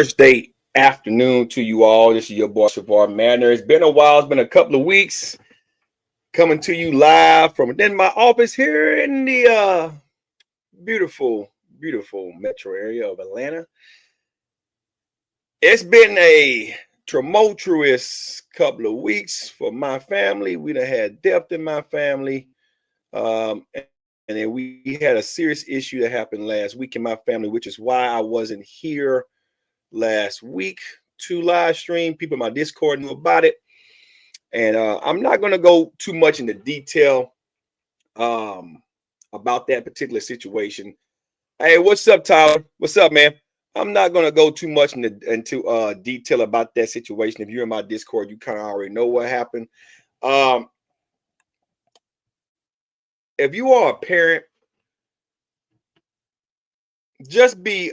Thursday afternoon to you all. This is your boy Savar Matner. It's been a while. It's been a couple of weeks coming to you live from within my office here in the beautiful metro area of Atlanta. It's been a tumultuous couple of weeks for my family. We done had death in my family. And then we had a serious issue that happened last week in my family, which is why I wasn't here last week to live stream. People in my Discord knew about it. And I'm not going to go too much into detail about that particular situation. Hey, what's up, Tyler? What's up, man? I'm not going to go too much into detail about that situation. If you're in my Discord, you kind of already know what happened. If you are a parent, just be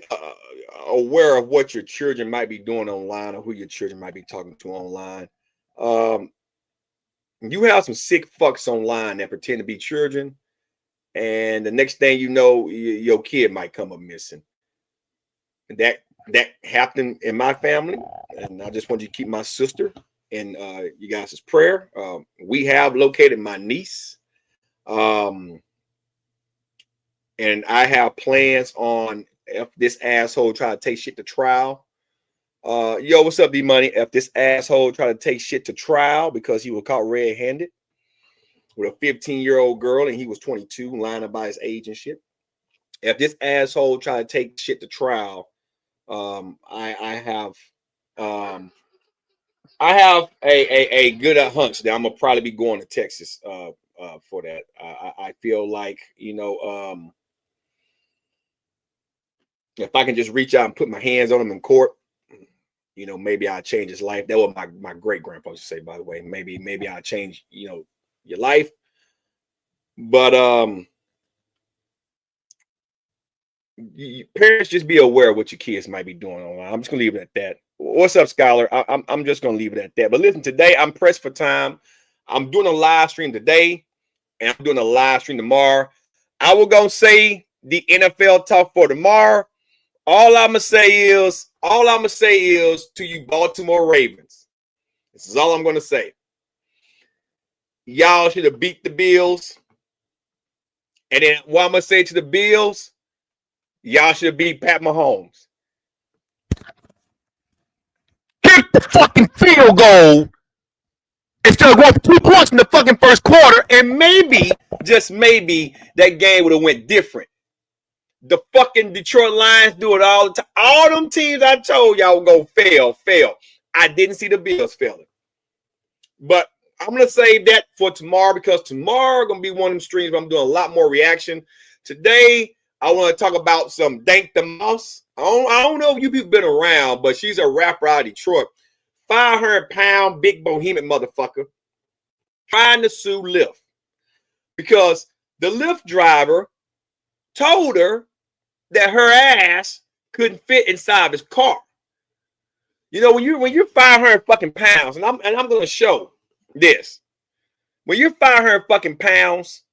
aware of what your children might be doing online or who your children might be talking to online. You have some sick fucks online that pretend to be children, and the next thing you know, your kid might come up missing. And that happened in my family, and I just want you to keep my sister in you guys' prayer. We have located my niece. And I have plans on if this asshole try to take shit to trial. Yo, what's up, D-Money? If this asshole try to take shit to trial because he was caught red-handed with a 15-year-old girl and he was 22, lying about his age and shit. If this asshole try to take shit to trial, I have a good hunch that I'm gonna probably be going to Texas for that. I feel like, if I can just reach out and put my hands on him in court, maybe I'll change his life. That was my great grandpa used to say, by the way. Maybe I'll change, your life. But parents, just be aware of what your kids might be doing online. I'm just gonna leave it at that. What's up, Skylar? I'm just gonna leave it at that. But listen, today I'm pressed for time. I'm doing a live stream today, and I'm doing a live stream tomorrow. I will gonna say the NFL talk for tomorrow. All I'm gonna say is to you Baltimore Ravens. This is all I'm gonna say. Y'all should have beat the Bills. And then what I'm gonna say to the Bills, y'all should have beat Pat Mahomes. Kick the fucking field goal instead of going for 2 points in the fucking first quarter, and maybe, just maybe, that game would have went different. The fucking Detroit Lions do it all the time. All them teams I told y'all were gonna fail. I didn't see the Bills failing. But I'm gonna save that for tomorrow, because tomorrow gonna be one of them streams where I'm doing a lot more reaction. Today, I want to talk about some Dank Demoss. I don't know if you people been around, but she's a rapper out of Detroit. 500-pound big bohemian motherfucker trying to sue Lyft because the Lyft driver told her that her ass couldn't fit inside his car. When you're 500 fucking pounds, and I'm gonna show this. When you're 500 fucking pounds,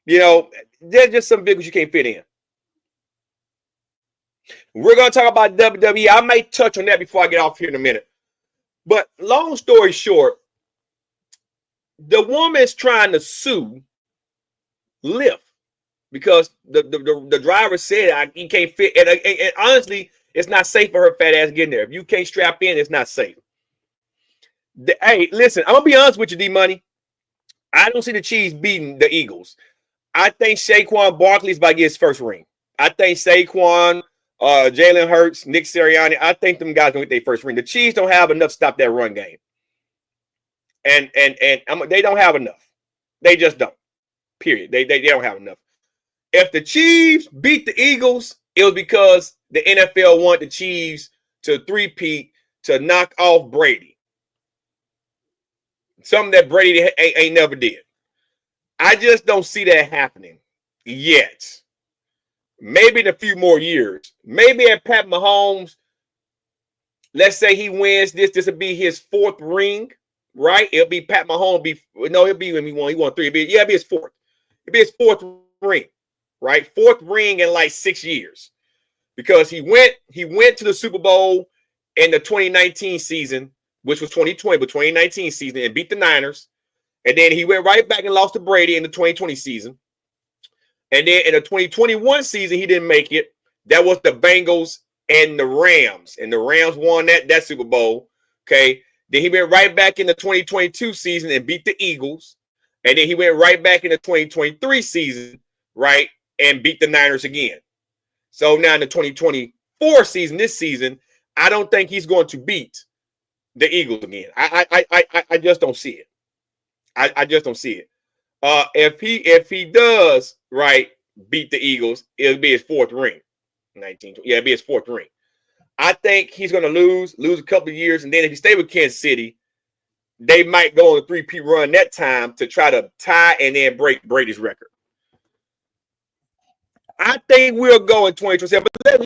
there's just some vehicles you can't fit in. We're gonna talk about WWE. I might touch on that before I get off here in a minute. But long story short, the woman is trying to sue Lyft because the driver said he can't fit. And honestly, it's not safe for her fat ass getting there. If you can't strap in, it's not safe. Hey, listen, I'm going to be honest with you, D-Money. I don't see the Chiefs beating the Eagles. I think Saquon Barkley's about to get his first ring. I think Saquon, Jalen Hurts, Nick Sirianni, I think them guys going to get their first ring. The Chiefs don't have enough to stop that run game. And they don't have enough. They just don't. Period. They don't have enough. If the Chiefs beat the Eagles, it was because the NFL wanted the Chiefs to three-peat to knock off Brady. Something that Brady ain't never did. I just don't see that happening yet. Maybe in a few more years. Maybe at Pat Mahomes, let's say he wins this will be his 4th ring, right? It'll be Pat Mahomes. It'll be when he won 3. It'll be his 4th. It'll be his 4th ring, right? 4th ring in like 6 years. because he went to the Super Bowl in the 2019 season, which was 2020, but 2019 season, and beat the Niners. And then he went right back and lost to Brady in the 2020 season. And then in the 2021 season, he didn't make it. That was the Bengals and the Rams. And the Rams won that Super Bowl. Okay. Then he went right back in the 2022 season and beat the Eagles. And then he went right back in the 2023 season, right, and beat the Niners again. So now in the 2024 season, this season, I don't think he's going to beat the Eagles again. I just don't see it. I just don't see it. If he does, right, beat the Eagles, it'll be his fourth ring. It'll be his fourth ring. I think he's going to lose a couple of years, and then if he stay with Kansas City, they might go on a 3-peat run that time to try to tie and then break Brady's record. I think we'll go in 2027. But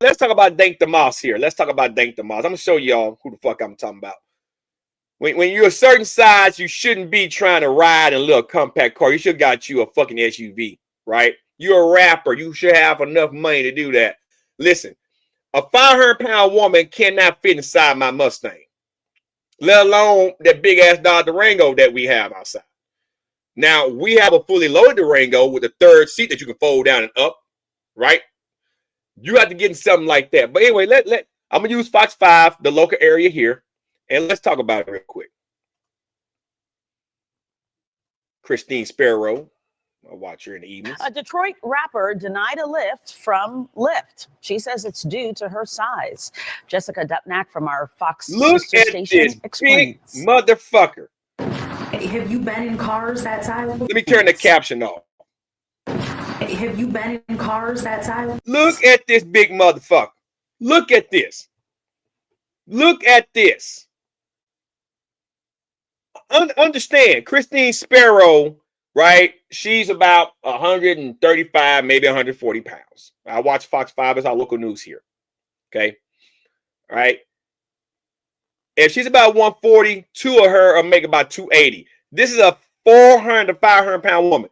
let's talk about Dank Demoss here. Let's talk about Dank Demoss. I'm gonna show y'all who the fuck I'm talking about. When you're a certain size, you shouldn't be trying to ride in a little compact car. You should have got you a fucking SUV, right? You're a rapper. You should have enough money to do that. Listen, a 500-pound woman cannot fit inside my Mustang, let alone that big-ass Dodge Durango that we have outside. Now, we have a fully loaded Durango with a third seat that you can fold down and up, right? You have to get in something like that. But anyway, I'm going to use Fox 5, the local area here, and let's talk about it real quick. Christine Sparrow, I'll watch her in the evenings. A Detroit rapper denied a lift from Lyft. She says it's due to her size. Jessica Dupnack from our Fox sister station explains. Big motherfucker. Have you been in cars that size? Let me turn the caption off. Have you been in cars that size? Look at this big motherfucker. Look at this. Look at this. Understand, Christine Sparrow, right? She's about 135, maybe 140 pounds. I watch Fox 5 as our local news here. Okay. All right. If she's about 140, two of her will make about 280. This is a 400 to 500 pound woman.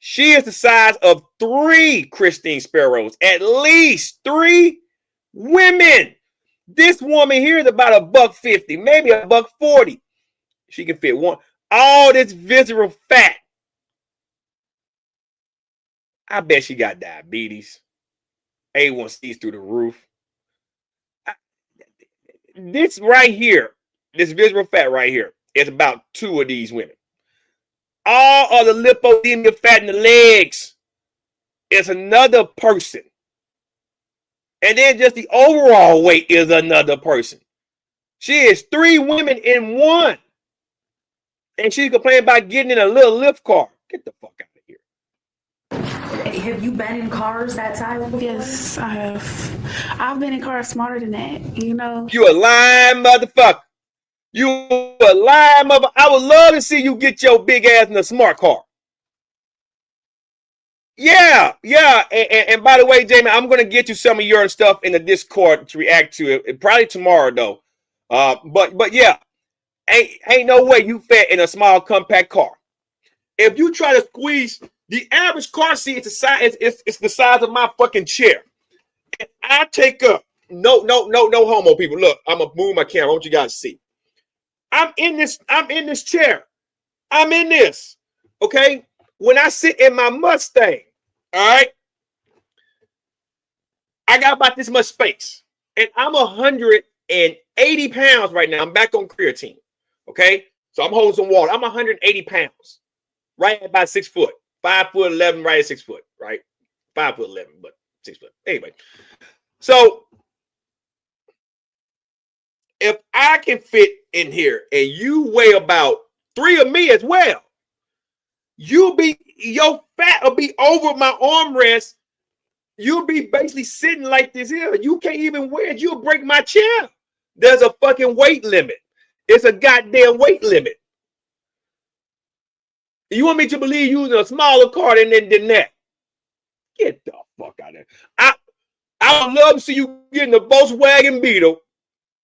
She is the size of 3 Christine Sparrows, at least 3 women. This woman here is about $150, maybe $140. She can fit one. All this visceral fat. I bet she got diabetes. A1C's through the roof. This right here, this visceral fat right here, is about 2 of these women. All of the lipodemia fat in the legs is another person. And then just the overall weight is another person. She is 3 women in one. And she's complaining about getting in a little lift car. Get the fuck out of here. Have you been in cars that size before? Yes, I have. I've been in cars smarter than that, you know. You a lying motherfucker. You a lying motherfucker. I would love to see you get your big ass in a smart car. Yeah. And by the way, Jamie, I'm going to get you some of your stuff in the Discord to react to it. Probably tomorrow, though. But yeah. Ain't no way you fit in a small compact car. If you try to squeeze the average car seat, it's the size of my fucking chair. And I take up no homo people. Look, I'm gonna move my camera. I want you guys to see. I'm in this chair. I'm in this. Okay. When I sit in my Mustang, all right, I got about this much space. And I'm 180 pounds right now. I'm back on creatine. Okay, so I'm holding some water. I'm 180 pounds, right at about 6 foot, 5'11", right at 6 foot, right? 5'11", but 6 foot. Anyway, so if I can fit in here and you weigh about 3 of me as well, your fat will be over my armrest. You'll be basically sitting like this here. You can't even wear it. You'll break my chair. There's a fucking weight limit. It's a goddamn weight limit. You want me to believe using a smaller car than that? Get the fuck out of there. I would love to see you getting a Volkswagen Beetle,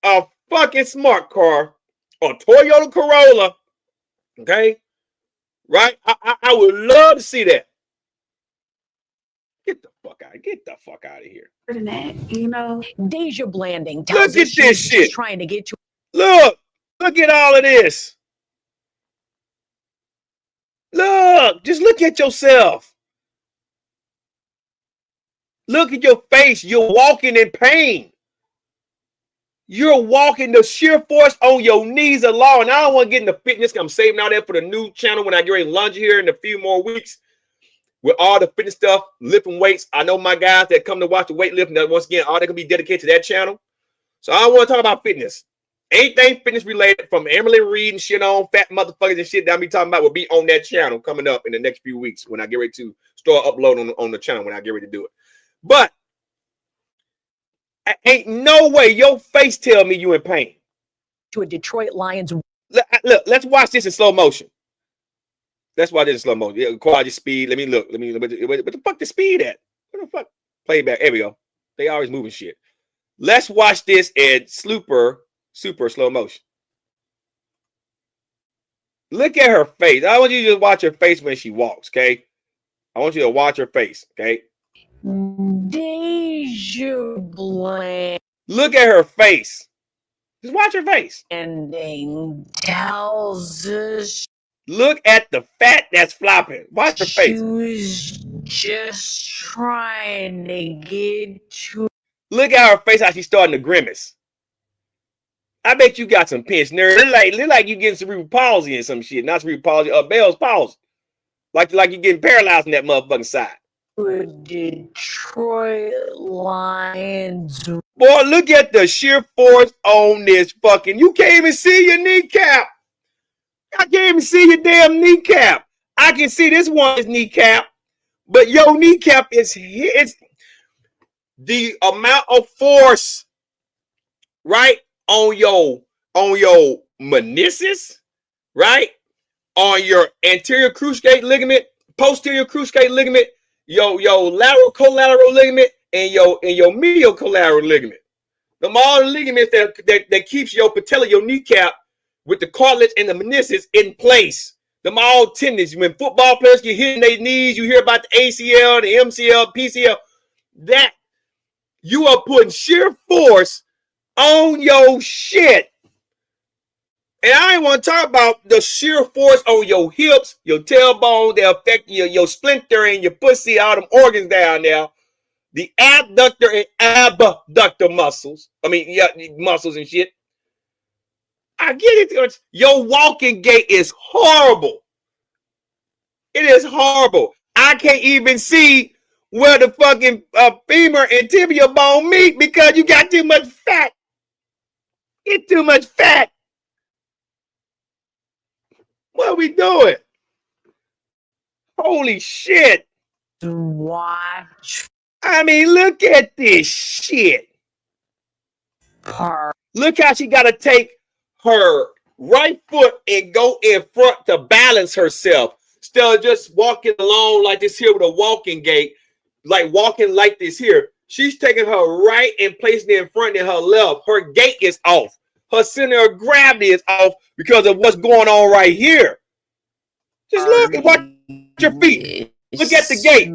a fucking smart car, a Toyota Corolla. Okay? Right? I would love to see that. Get the fuck out. Get the fuck out of here. Than that, you know. Deja Blanding Look tells at us this she's shit. just trying to get to. Look at all of this. Just look at yourself. Look at your face. You're walking in pain. You're walking the sheer force on your knees alone. And I don't want to get into fitness. I'm saving all that for the new channel when I get ready to launch here in a few more weeks with all the fitness stuff, lifting weights. I know my guys that come to watch the weightlifting, once again, all they can be dedicated to that channel. So I don't want to talk about fitness. Anything fitness related from Emily Reed and shit on fat motherfuckers and shit that I'll be talking about will be on that channel coming up in the next few weeks when I get ready to start uploading on the channel when I get ready to do it. But ain't no way your face tell me you in pain. To a Detroit Lions. Look, let's watch this in slow motion. Let's watch this in slow motion. Yeah, quality speed. Let me look. What the fuck the speed at? What the fuck? Playback. There we go. They always moving shit. Let's watch this in super slow motion. Look at her face. I want you to just watch her face when she walks, okay? I want you to watch her face, okay? Deja Blanding Look at her face. Just watch her face. tells us Look at the fat that's flopping. Watch her face. she's just trying to get to. Look at her face, how she's starting to grimace. I bet you got some pinched nerves. Look like you getting cerebral palsy and some shit. Not cerebral palsy, Bell's palsy. Like you're getting paralyzed on that motherfucking side. Detroit Lions. Boy, look at the sheer force on this fucking. You can't even see your kneecap. I can't even see your damn kneecap. I can see this one's kneecap, but your kneecap is here. It's the amount of force, right, on your meniscus, right, on your anterior cruciate ligament, posterior cruciate ligament, your lateral collateral ligament, and your medial collateral ligament. Them all the ligaments that keeps your patella, your kneecap, with the cartilage and the meniscus in place. Them all tendons. When football players get hit in their knees, you hear about the ACL, the MCL, PCL. That you are putting sheer force on your shit. And I ain't want to talk about the sheer force on your hips, your tailbone, that affect your splinter and your pussy, all them organs down there. The abductor and abductor muscles. Muscles and shit. I get it. Your walking gait is horrible. It is horrible. I can't even see where the fucking femur and tibia bone meet because you got too much fat. Get too much fat. What are we doing? Holy shit. Watch I mean, look at this shit. her. Look how she got to take her right foot and go in front to balance herself. Instead of just walking along like this here with a walking gait, like walking like this here. She's taking her right and placing it in front and her left. Her gait is off. Her center of gravity is off because of what's going on right here. Just look and watch your feet. Look at the gate.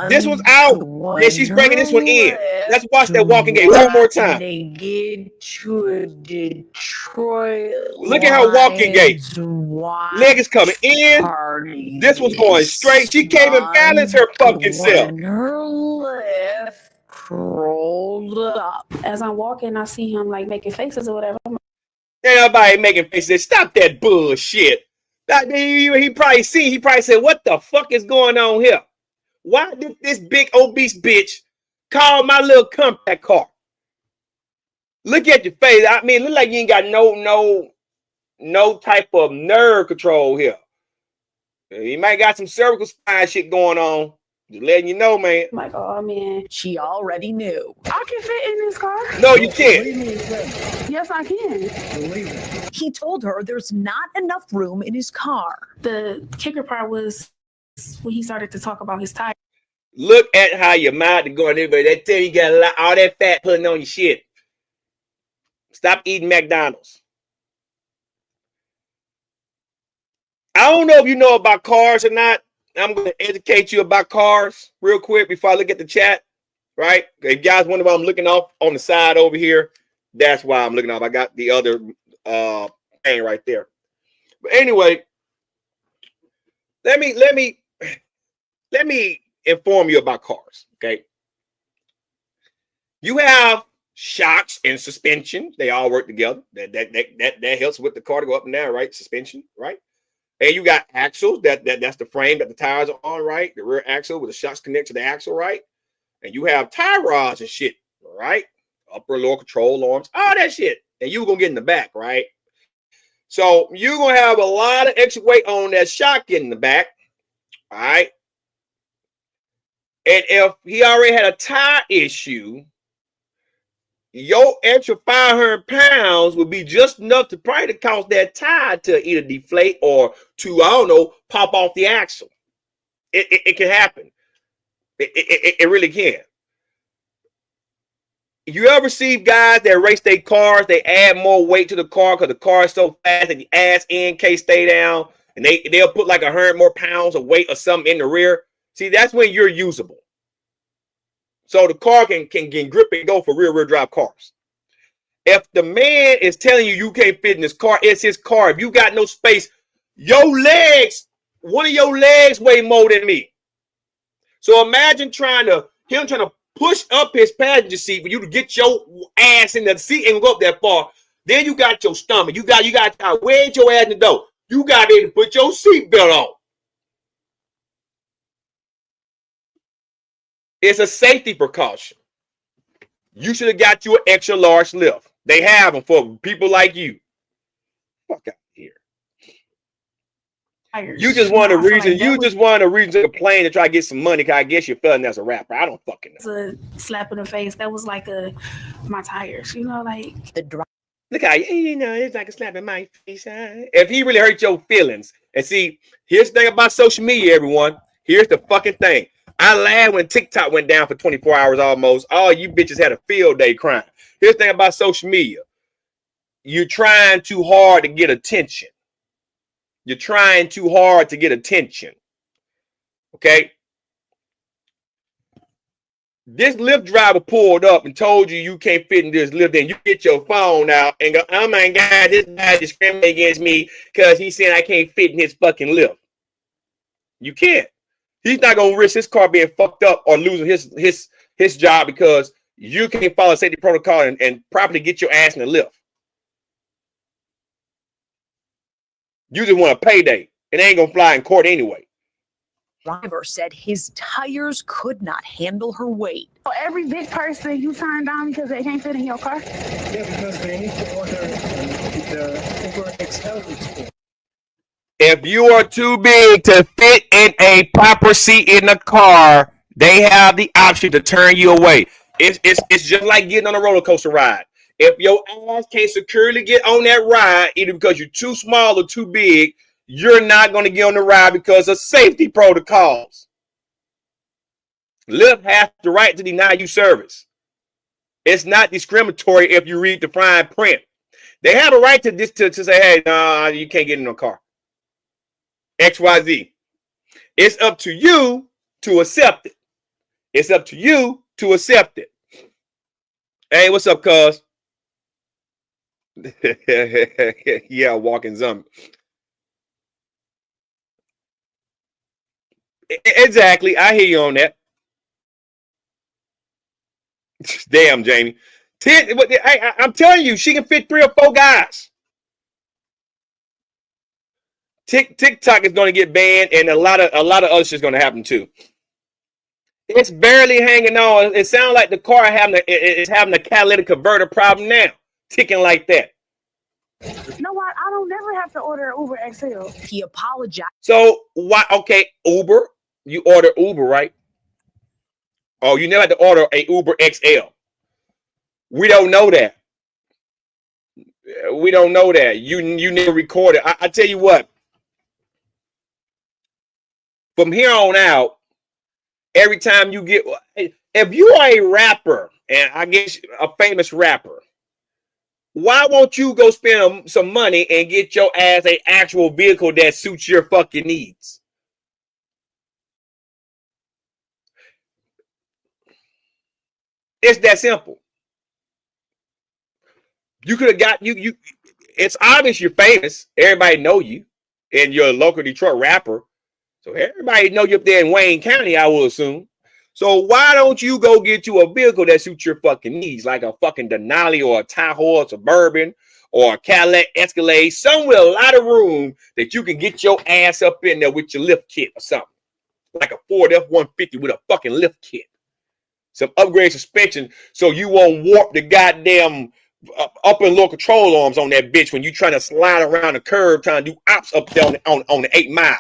This one's out. Then she's bringing this one in. Let's watch that walking gait one more time. Get to Detroit. Look at her walking gait. Leg is coming in. This one's going straight. She can't even balance her fucking self. Her left rolled up. As I'm walking, I see him like making faces or whatever. Ain't nobody making faces. Stop that bullshit. He probably said, what the fuck is going on here? Why did this big obese bitch call my little compact car? Look at your face. I mean, look like you ain't got no type of nerve control here. You might got some cervical spine shit going on. Just letting you know, man. I'm like, oh man, She already knew. I can fit in this car. No, you can't. Yes, I can. He told her there's not enough room in his car. The kicker part was when he started to talk about his tire. Look at how your mouth is going everywhere. That tell you got all that fat putting on your shit. Stop eating McDonald's. I don't know if you know about cars or not. I'm going to educate you about cars real quick before I look at the chat. right? If you guys wonder why I'm looking off on the side over here, that's why I'm looking off. I got the other thing right there. But anyway, let me inform you about cars. Okay, you have shocks and suspension. They all work together. That helps with the car to go up and down, right? Suspension, right? And you got axles. That's the frame that the tires are on, right? The rear axle with the shocks connect to the axle, right? And you have tie rods and shit, right? Upper lower control arms, all that shit. And you're gonna get in the back, right? So you're gonna have a lot of extra weight on that shock in the back, all right? And if he already had a tire issue, your extra 500 pounds would be just enough to probably cause that tire to either deflate or to, I don't know, pop off the axle. It can happen. It really can. You ever see guys that race their cars, they add more weight to the car because the car is so fast that the ass end can't stay down, and they'll put like 100 more pounds of weight or something in the rear. See, that's when you're usable. So the car can grip and go for rear drive cars. If the man is telling you you can't fit in this car, it's his car. If you got no space, your legs, one of your legs weigh more than me. So imagine trying to push up his passenger seat for you to get your ass in the seat and go up that far. Then you got your stomach. You got to wedge your ass in the door. You got to be able to put your seatbelt on. It's a safety precaution. You should have got you an extra large lift. They have them for people like you. Fuck out here. You just want a reason. You just want a reason to complain to try to get some money. Cause I guess you're feeling as a rapper. I don't fucking know. It's a slap in the face. That was like my tires. You know, like The drive. Look how it's like a slap in my face. If he really hurt your feelings, and see, here's the thing about social media, everyone. Here's the fucking thing. I laughed when TikTok went down for 24 hours almost. All you bitches had a field day crying. Here's the thing about social media. You're trying too hard to get attention. You're trying too hard to get attention. Okay? This Lyft driver pulled up and told you you can't fit in this Lyft. Then you get your phone out and go, oh my God, this guy discriminated against me because he said I can't fit in his fucking Lyft. You can't. He's not going to risk his car being fucked up or losing his job because you can't follow safety protocol and properly get your ass in the Lyft. You just want a payday. It ain't going to fly in court anyway. Driver said his tires could not handle her weight. so every big person you turn down because they can't fit in your car. Yeah, because they need to order the Uber XL. If you are too big to fit in a proper seat in the car, they have the option to turn you away. It's just like getting on a roller coaster ride. If your ass can't securely get on that ride, either because you're too small or too big, you're not going to get on the ride because of safety protocols. Lyft has the right to deny you service. It's not discriminatory if you read the fine print. They have a right to say, hey, no, you can't get in a car. XYZ. It's up to you to accept it. It's up to you to accept it. Hey, what's up, cuz? Yeah, walking zombie. Exactly. I hear you on that. Damn, Jamie. I'm telling you, she can fit 3 or 4 guys. TikTok is going to get banned, and a lot of other shit's going to happen too. It's barely hanging on. It sounds like the car is having a catalytic converter problem now, ticking like that. You know what? I don't never have to order an Uber XL. He apologized. So why? Okay, Uber. You order Uber, right? Oh, you never had to order a Uber XL. We don't know that. We don't know that. You never recorded. I tell you what. From here on out, every time you get, if you are a rapper, and I guess a famous rapper, why won't you go spend some money and get your ass an actual vehicle that suits your fucking needs? It's that simple. You could have got you. It's obvious you're famous. Everybody know you, and you're a local Detroit rapper. So everybody know you up there in Wayne County, I will assume. So why don't you go get you a vehicle that suits your fucking needs, like a fucking Denali or a Tahoe or a Suburban or a Cadillac Escalade, somewhere a lot of room that you can get your ass up in there with your lift kit or something, like a Ford F-150 with a fucking lift kit, some upgrade suspension, so you won't warp the goddamn upper and lower control arms on that bitch when you trying to slide around the curb trying to do ops up there on the 8 Mile.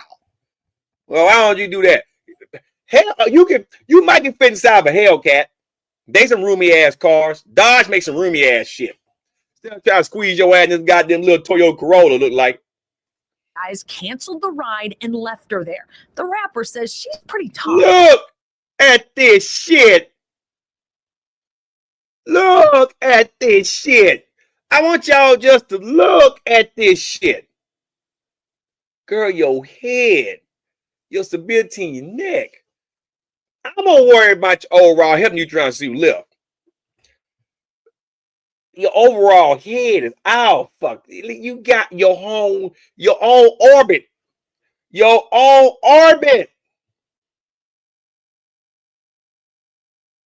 Well, why don't you do that? Hell, you might get fit inside of a Hellcat. They some roomy ass cars. Dodge makes some roomy ass shit. Still trying to squeeze your ass in this goddamn little Toyota Corolla look like. Guys canceled the ride and left her there. The rapper says she's pretty tough. Look at this shit. Look at this shit. I want y'all just to look at this shit. Girl, your head, your stability in your neck. I'm gonna worry about your overall health trying to see lift. Your overall head is out. Fuck. You got your own orbit. Your own orbit.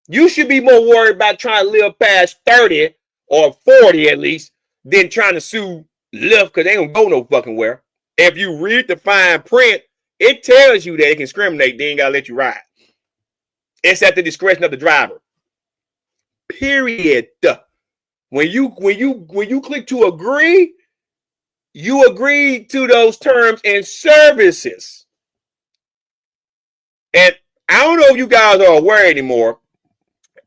You should be more worried about trying to live past 30 or 40 at least than trying to sue lift because they don't go no fucking where. If you read the fine print, it tells you that it can discriminate. They ain't gotta let you ride. It's at the discretion of the driver. Period. When you click to agree, you agree to those terms and services. And I don't know if you guys are aware anymore.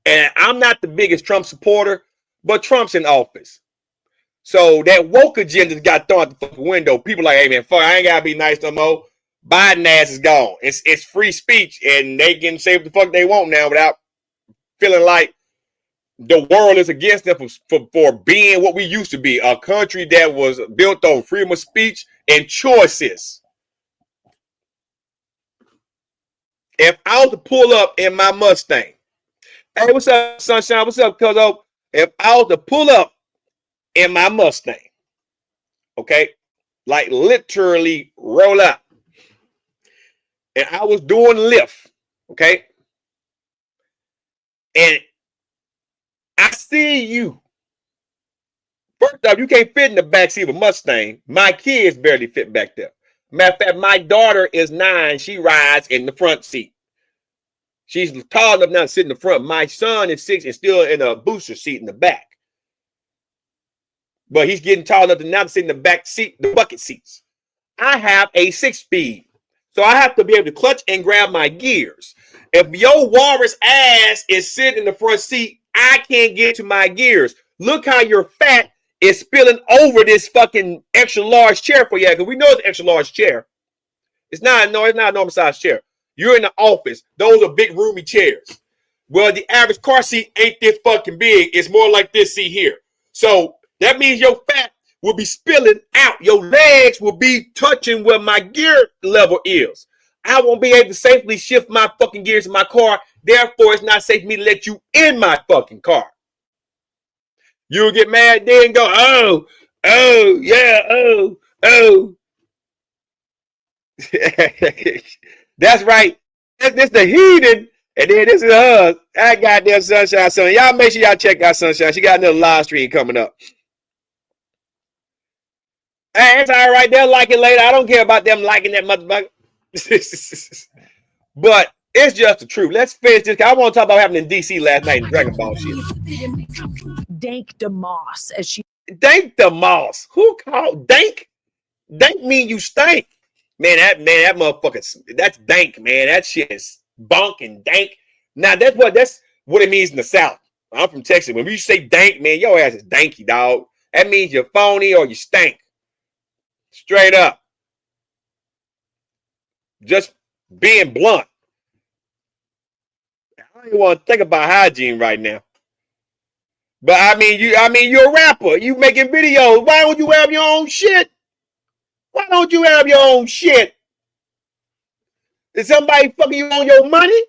And I'm not the biggest Trump supporter, but Trump's in office. So that woke agenda got thrown out the fucking window. People like, hey man, fuck, I ain't gotta be nice no more. Biden ass is gone. It's free speech, and they can say what the fuck they want now without feeling like the world is against them for being what we used to be, a country that was built on freedom of speech and choices. If I was to pull up in my Mustang, hey, what's up, Sunshine? What's up, cuzzo? If I was to pull up in my Mustang, okay, like literally roll up, and I was doing lift, okay, and I see you. First off, you can't fit in the backseat of a Mustang. My kids barely fit back there. Matter of fact, my daughter is 9. She rides in the front seat. She's tall enough now to sit in the front. My son is 6 and still in a booster seat in the back. But he's getting tall enough to now sit in the back seat, the bucket seats. I have a 6-speed. So I have to be able to clutch and grab my gears. If your walrus ass is sitting in the front seat, I can't get to my gears. Look how your fat is spilling over this fucking extra large chair for you. Because we know it's an extra large chair. It's not a normal size chair. You're in the office. Those are big roomy chairs. Well, the average car seat ain't this fucking big. It's more like this seat here. So that means your fat will be spilling out. Your legs will be touching where my gear level is. I won't be able to safely shift my fucking gears in my car. Therefore, it's not safe for me to let you in my fucking car. You'll get mad then and go, oh, yeah, oh. That's right. This the heathen, and then this is her. I got that Sunshine son. Y'all make sure y'all check out Sunshine. She got another live stream coming up. Hey, it's all right. They'll like it later. I don't care about them liking that motherfucker. But it's just the truth. Let's finish this. I want to talk about what happened in DC last night in Dragon Ball shit. Dank Demoss, as she. Dank Demoss. Who called Dank? Dank mean you stink. Man, that motherfucker, that's dank, man. That shit is bunk and dank. Now that's what it means in the South. I'm from Texas. When we say dank, man, your ass is danky, dog. That means you're phony or you stink. Straight up. Just being blunt. I don't even want to think about hygiene right now. But I mean, you're a rapper. You making videos. Why don't you have your own shit? Why don't you have your own shit? Is somebody fucking you on your money?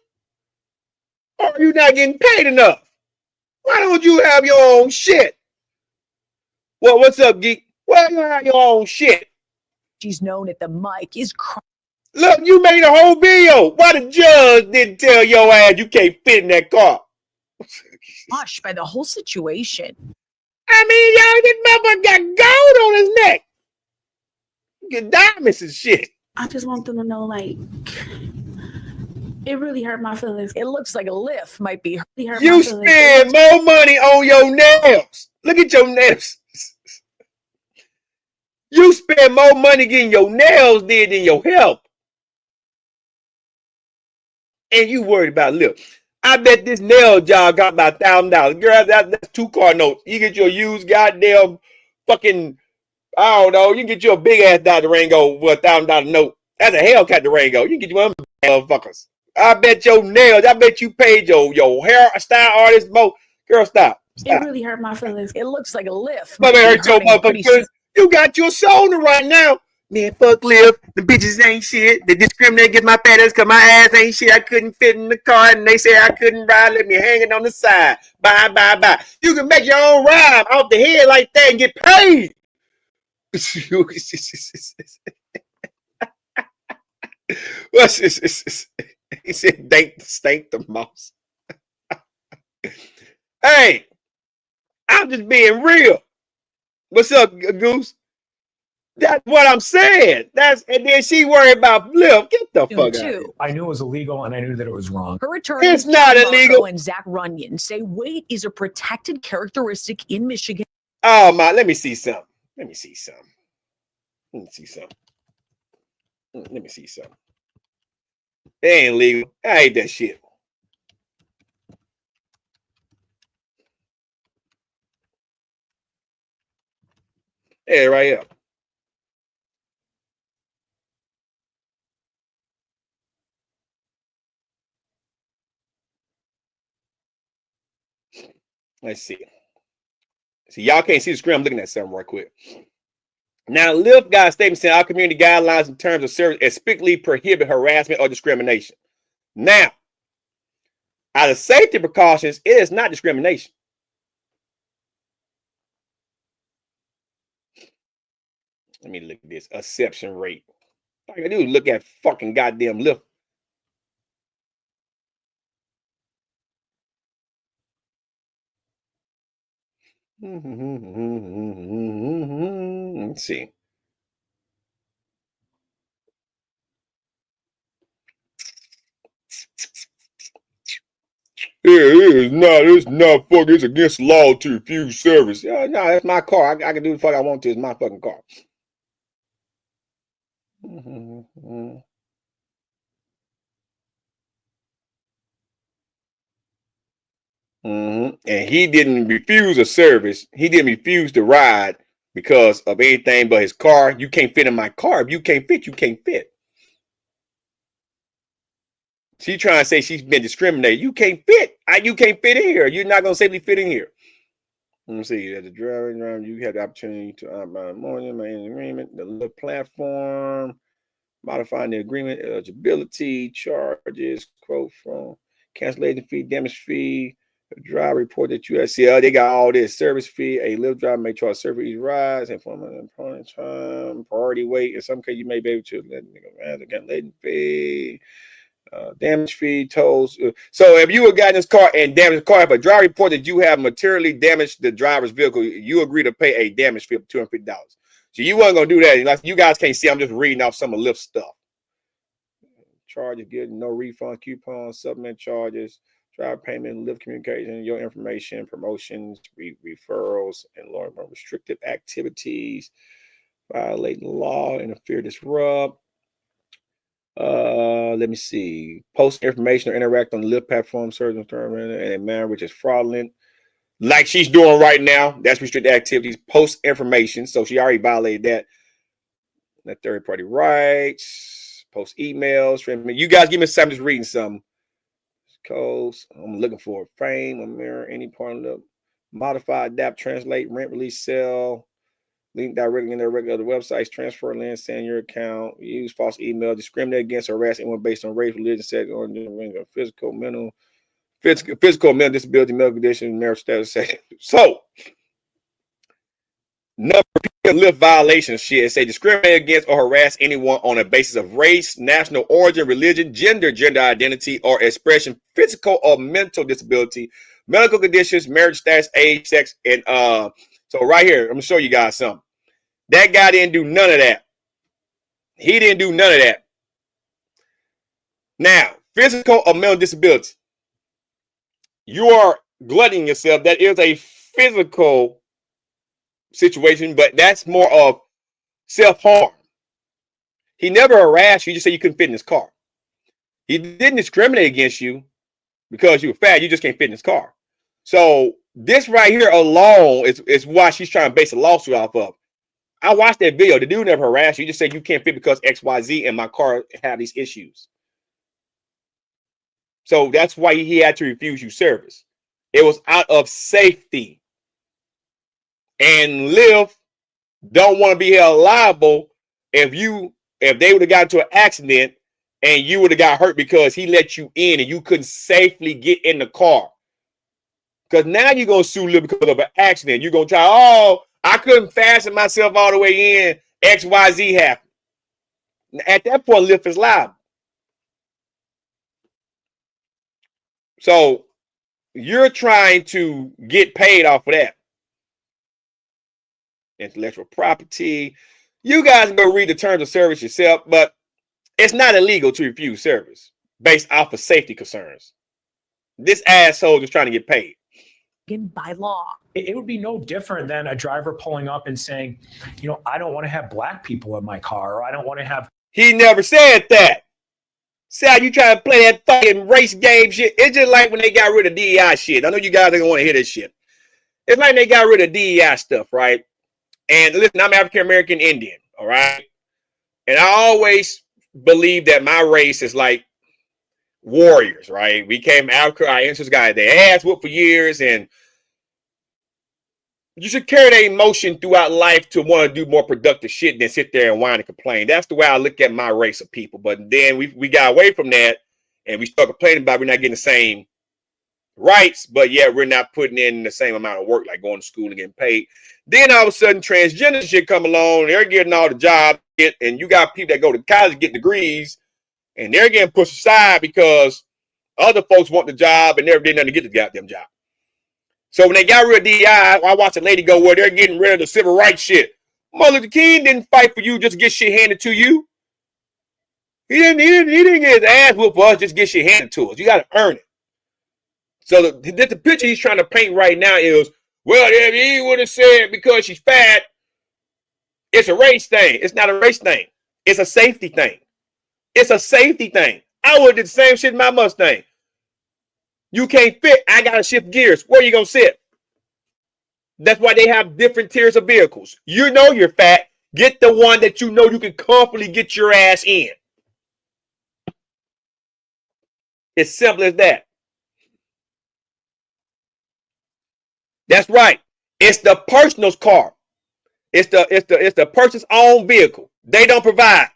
Or are you not getting paid enough? Why don't you have your own shit? Well, what's up, geek? Why don't you have your own shit? She's known at the mic is Look, you made a whole video. Why the judge didn't tell your ass you can't fit in that car? crushed by the whole situation. I mean, y'all, this motherfucker got gold on his neck. Get diamonds and shit. I just want them to know, like, it really hurt my feelings. It looks like a lift might be hurt. It hurt You my feelings. spend more money on your nails. Look at your nails. You spend more money getting your nails did than your health. And you worried about lip. I bet this nail job got about $1,000. Girl, that's 2 car notes. You get your used goddamn fucking, I don't know, you can get you a big ass Dr. Rango with a $1,000 note. That's a Hellcat Durango. You can get you one of them motherfuckers. I bet your nails, I bet you paid your hairstyle artist more. Girl, stop. It really hurt my feelings. It looks like a lift. But might hurt be your hurting pretty motherfuckers. You got your shoulder right now. Man, fuck Liv. The bitches ain't shit. They discriminate against my fat ass because my ass ain't shit. I couldn't fit in the car and they say I couldn't ride. Let me hanging on the side. Bye, bye, bye. You can make your own rhyme off the head like that and get paid. What's this? He said, Dank Demoss. Hey, I'm just being real. What's up, Goose? That's what I'm saying. And then she worried about Flip. Get the fuck out of here. I knew it was illegal and I knew that it was wrong. Her attorney, It's not illegal. And Zach Runyon say weight is a protected characteristic in Michigan. Oh my, let me see something. Let me see something. It ain't legal. I hate that shit. Hey, right here. Let's see. See, y'all can't see the screen. I'm looking at something right quick. Now, Lyft got a statement saying our community guidelines in terms of service explicitly prohibit harassment or discrimination. Now, out of safety precautions, it is not discrimination. Let me look at this acceptance rate. All I do is look at fucking goddamn Lyft. Let's see. It's not fucking, it's against law to refuse service. No, that's my car. I can do the fuck I want to. It's my fucking car. And he didn't refuse a service. He didn't refuse to ride because of anything but his car. You can't fit in my car. If you can't fit, you can't fit. She trying to say she's been discriminated. You can't fit. You can't fit in here. You're not going to safely fit in here. Let me see. As a driver, you have the opportunity to agreement, the platform, modifying the agreement, eligibility, charges, quote from cancellation fee, damage fee, a driver report that you see. They got all this service fee. A Lyft driver may charge service fees rise and from an opponent time, priority weight. In some cases, you may be able to let latent fee. Damage fee, tolls. So if you have gotten this car and damaged the car, if a driver report that you have materially damaged the driver's vehicle, you agree to pay a damage fee of $250. So you wasn't gonna do that. Like you guys can't see, I'm just reading off some of Lyft stuff. Charges, getting no refund, coupons, supplement charges, driver payment, Lyft communication, your information, promotions, referrals, and more restricted activities, violating law, interfere, disrupt. Let me see. Post information or interact on the Lyft platform, service in a manner which is fraudulent, like she's doing right now. That's restricted activities. Post information, so she already violated that. The third party rights. Post emails. You guys give me some. I'm just reading some codes. I'm looking for a frame, a mirror, any part of the modify, adapt, translate, rent, release, sell. Link directly in their regular websites, transfer links, send your account, use false email, discriminate against or harass anyone based on race, religion, sex, or physical, mental, Physical, mental disability, medical condition, marital status. So, number of people live violations shit say discriminate against or harass anyone on a basis of race, national origin, religion, gender identity, or expression, physical or mental disability, medical conditions, marriage status, age, sex, and so right here, I'm gonna show you guys something. That guy didn't do none of that. He didn't do none of that. Now, physical or mental disability. You are glutting yourself. That is a physical situation, but that's more of self-harm. He never harassed you. He just said you couldn't fit in his car. He didn't discriminate against you because you were fat. You just can't fit in his car. So this right here alone is why she's trying to base a lawsuit off of. I watched that video. The dude never harassed you. He just said you can't fit because XYZ and my car had these issues. So that's why he had to refuse you service. It was out of safety. And Lyft don't want to be held liable if they would have gotten into an accident and you would have got hurt because he let you in and you couldn't safely get in the car. Because now you're going to sue Lyft because of an accident. You're going to try, oh, I couldn't fasten myself all the way in. XYZ happened. At that point, Lyft is liable. So you're trying to get paid off of that. Intellectual property. You guys go read the terms of service yourself, but it's not illegal to refuse service based off of safety concerns. This asshole is trying to get paid. By law. It would be no different than a driver pulling up and saying, you know, I don't want to have black people in my car, or I don't want to have. He never said that. See how you try to play that fucking race game shit? It's just like when they got rid of DEI shit. I know you guys are going to want to hear this shit. It's like they got rid of DEI stuff, right? And listen, I'm African-American Indian, all right? And I always believe that my race is like warriors, right? We came Africa, our ancestors got their ass whooped for years, and you should carry that emotion throughout life to want to do more productive shit than sit there and whine and complain. That's the way I look at my race of people. But then we got away from that and we start complaining about we're not getting the same rights, but yet we're not putting in the same amount of work, like going to school and getting paid. Then all of a sudden transgender shit come along, they're getting all the jobs, and you got people that go to college, get degrees, and they're getting pushed aside because other folks want the job and never did nothing to get the goddamn job. So when they got rid of DEI, I watched a lady go where they're getting rid of the civil rights shit. Martin Luther King didn't fight for you just to get shit handed to you. He didn't get his ass whooped for us just to get shit handed to us. You got to earn it. So the picture he's trying to paint right now is, well, if he would have said because she's fat, it's a race thing. It's not a race thing. It's a safety thing. It's a safety thing. I would have did the same shit in my Mustang. You can't fit. I got to shift gears. Where you going to sit? That's why they have different tiers of vehicles. You know you're fat. Get the one that you know you can comfortably get your ass in. It's simple as that. That's right. It's the person's car. It's the person's own vehicle. They don't provide.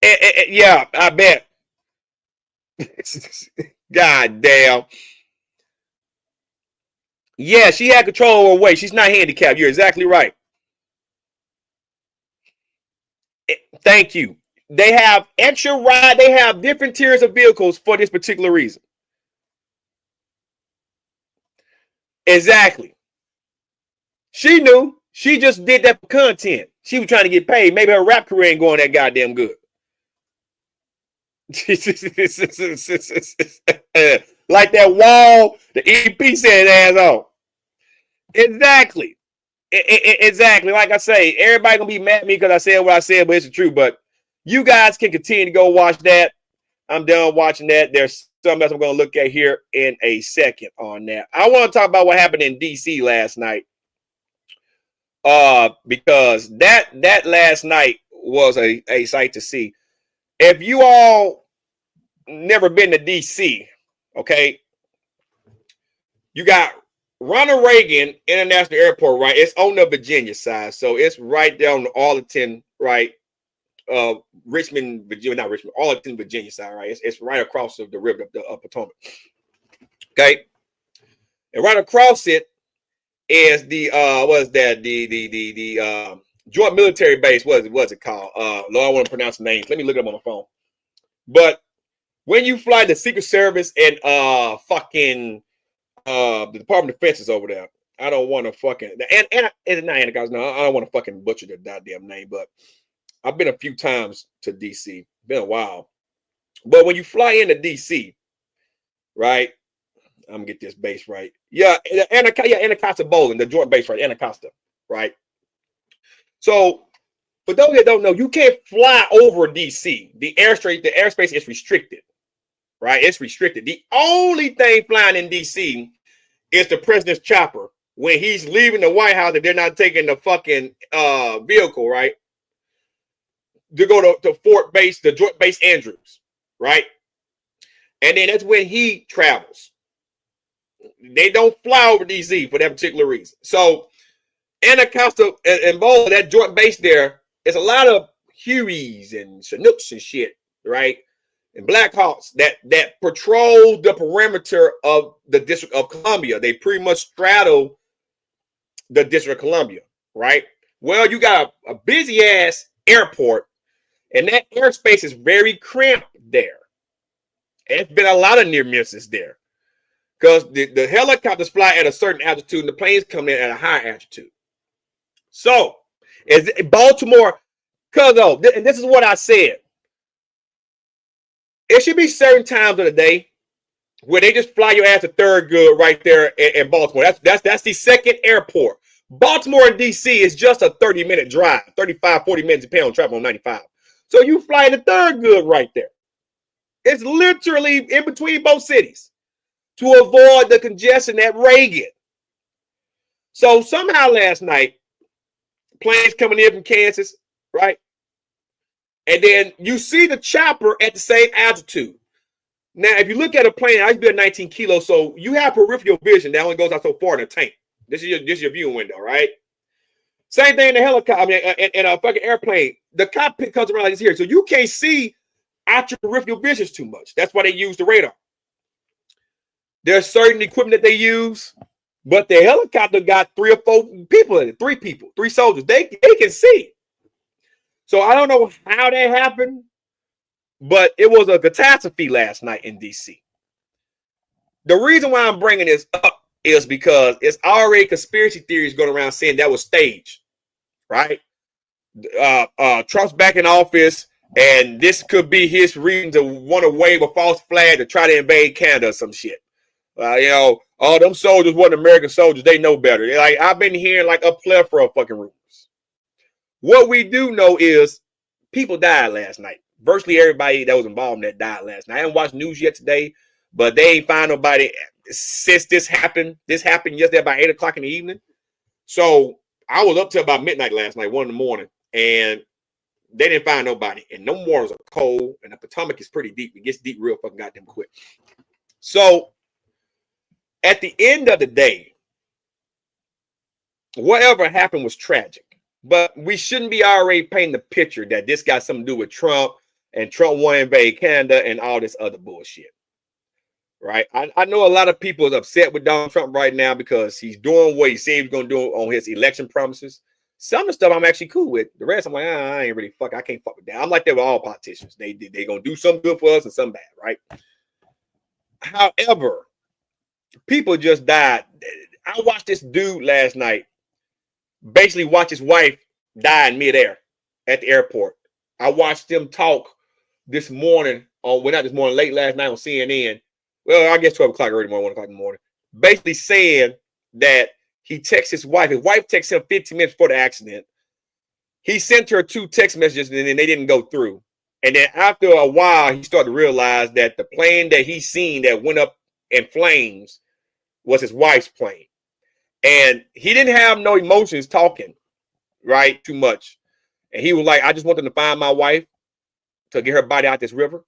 Yeah, I bet. God damn. Yeah, she had control of her weight. She's not handicapped. You're exactly right. Thank you. They have extra ride. They have different tiers of vehicles for this particular reason. Exactly. She knew. She just did that for content. She was trying to get paid. Maybe her rap career ain't going that goddamn good. Like that wall, the EP said ass on. Exactly. Exactly. Like I say, everybody gonna be mad at me because I said what I said, but it's the truth. But you guys can continue to go watch that. I'm done watching that. There's something else I'm gonna look at here in a second on that. I want to talk about what happened in DC last night. Because that last night was a sight to see. If you all never been to DC, okay, you got Ronald Reagan International Airport, right? It's on the Virginia side, so it's right there on the Arlington, right, Richmond, Virginia, not Richmond, Arlington, Virginia side, right? It's right across the river, the Potomac. Okay, and right across it is the joint military base. What's it called? Lord, I want to pronounce the names. Let me look it up on my phone. But when you fly the Secret Service and the Department of Defense is over there. I don't want to fucking and not Anacostia. No, I don't want to fucking butcher the goddamn name, but I've been a few times to DC. Been a while. But when you fly into DC, right? I'm gonna get this base right. Yeah, Anacostia Bowling, the joint base, right? Anacostia, right? So for those that don't know, you can't fly over DC. The airspace is restricted, right? It's restricted. The only thing flying in DC is the president's chopper when he's leaving the White House and they're not taking the fucking vehicle, right? To go to Fort Base, the Joint Base Andrews, right? And then that's when he travels. They don't fly over DC for that particular reason. So Anacostia and Bowl, that joint base there, is a lot of Hueys and Chinooks and shit, right? And Black Hawks that patrol the perimeter of the District of Columbia. They pretty much straddle the District of Columbia, right? Well, you got a busy ass airport, and that airspace is very cramped there. And it's been a lot of near misses there because the helicopters fly at a certain altitude and the planes come in at a higher altitude. So, is Baltimore, and this is what I said. It should be certain times of the day where they just fly your ass to Thurgood right there in Baltimore. That's the second airport. Baltimore and DC is just a 30-minute drive, 35, 40 minutes depending on traffic on 95. So you fly to Thurgood right there. It's literally in between both cities to avoid the congestion at Reagan. So somehow last night, planes coming in from Kansas, right? And then you see the chopper at the same altitude. Now, if you look at a plane, I used to be at 19 kilos, so you have peripheral vision that only goes out so far in a tank. This is your viewing window, right? Same thing in the helicopter, in a fucking airplane. The cockpit comes around like this here, so you can't see out your peripheral vision too much. That's why they use the radar. There's certain equipment that they use, but the helicopter got 3 or 4 people in it. 3 soldiers. They can see. So I don't know how that happened, but it was a catastrophe last night in DC. The reason why I'm bringing this up is because it's already conspiracy theories going around saying that was staged, right? Trump's back in office, and this could be his reason to want to wave a false flag to try to invade Canada or some shit. Them soldiers weren't American soldiers. They know better. Like, I've been hearing like a plethora of fucking rumors. What we do know is people died last night. Virtually everybody that was involved in that died last night. I haven't watched news yet today, but they ain't find nobody since this happened. This happened yesterday about 8 o'clock in the evening. So I was up till about midnight last night, 1 in the morning, and they didn't find nobody. And them waters are cold, and the Potomac is pretty deep. It gets deep real fucking goddamn quick. So at the end of the day, whatever happened was tragic. But we shouldn't be already painting the picture that this got something to do with Trump and Trump want to invade Canada and all this other bullshit. Right? I know a lot of people is upset with Donald Trump right now because he's doing what he said he's going to do on his election promises. Some of the stuff I'm actually cool with. The rest I'm like, I ain't really I can't fuck with that. I'm like that with all politicians. They going to do something good for us and some bad, right? However, people just died. I watched this dude last night basically watch his wife die in midair at the airport. I watched them talk this morning late last night on CNN. Well, I guess 12 o'clock early morning, 1 o'clock in the morning. Basically saying that he texts his wife. His wife texts him 15 minutes before the accident. He sent her 2 text messages and then they didn't go through. And then after a while, he started to realize that the plane that he seen that went up in flames was his wife's plane. And he didn't have no emotions talking, right, too much. And he was like, I just want them to find my wife to get her body out this river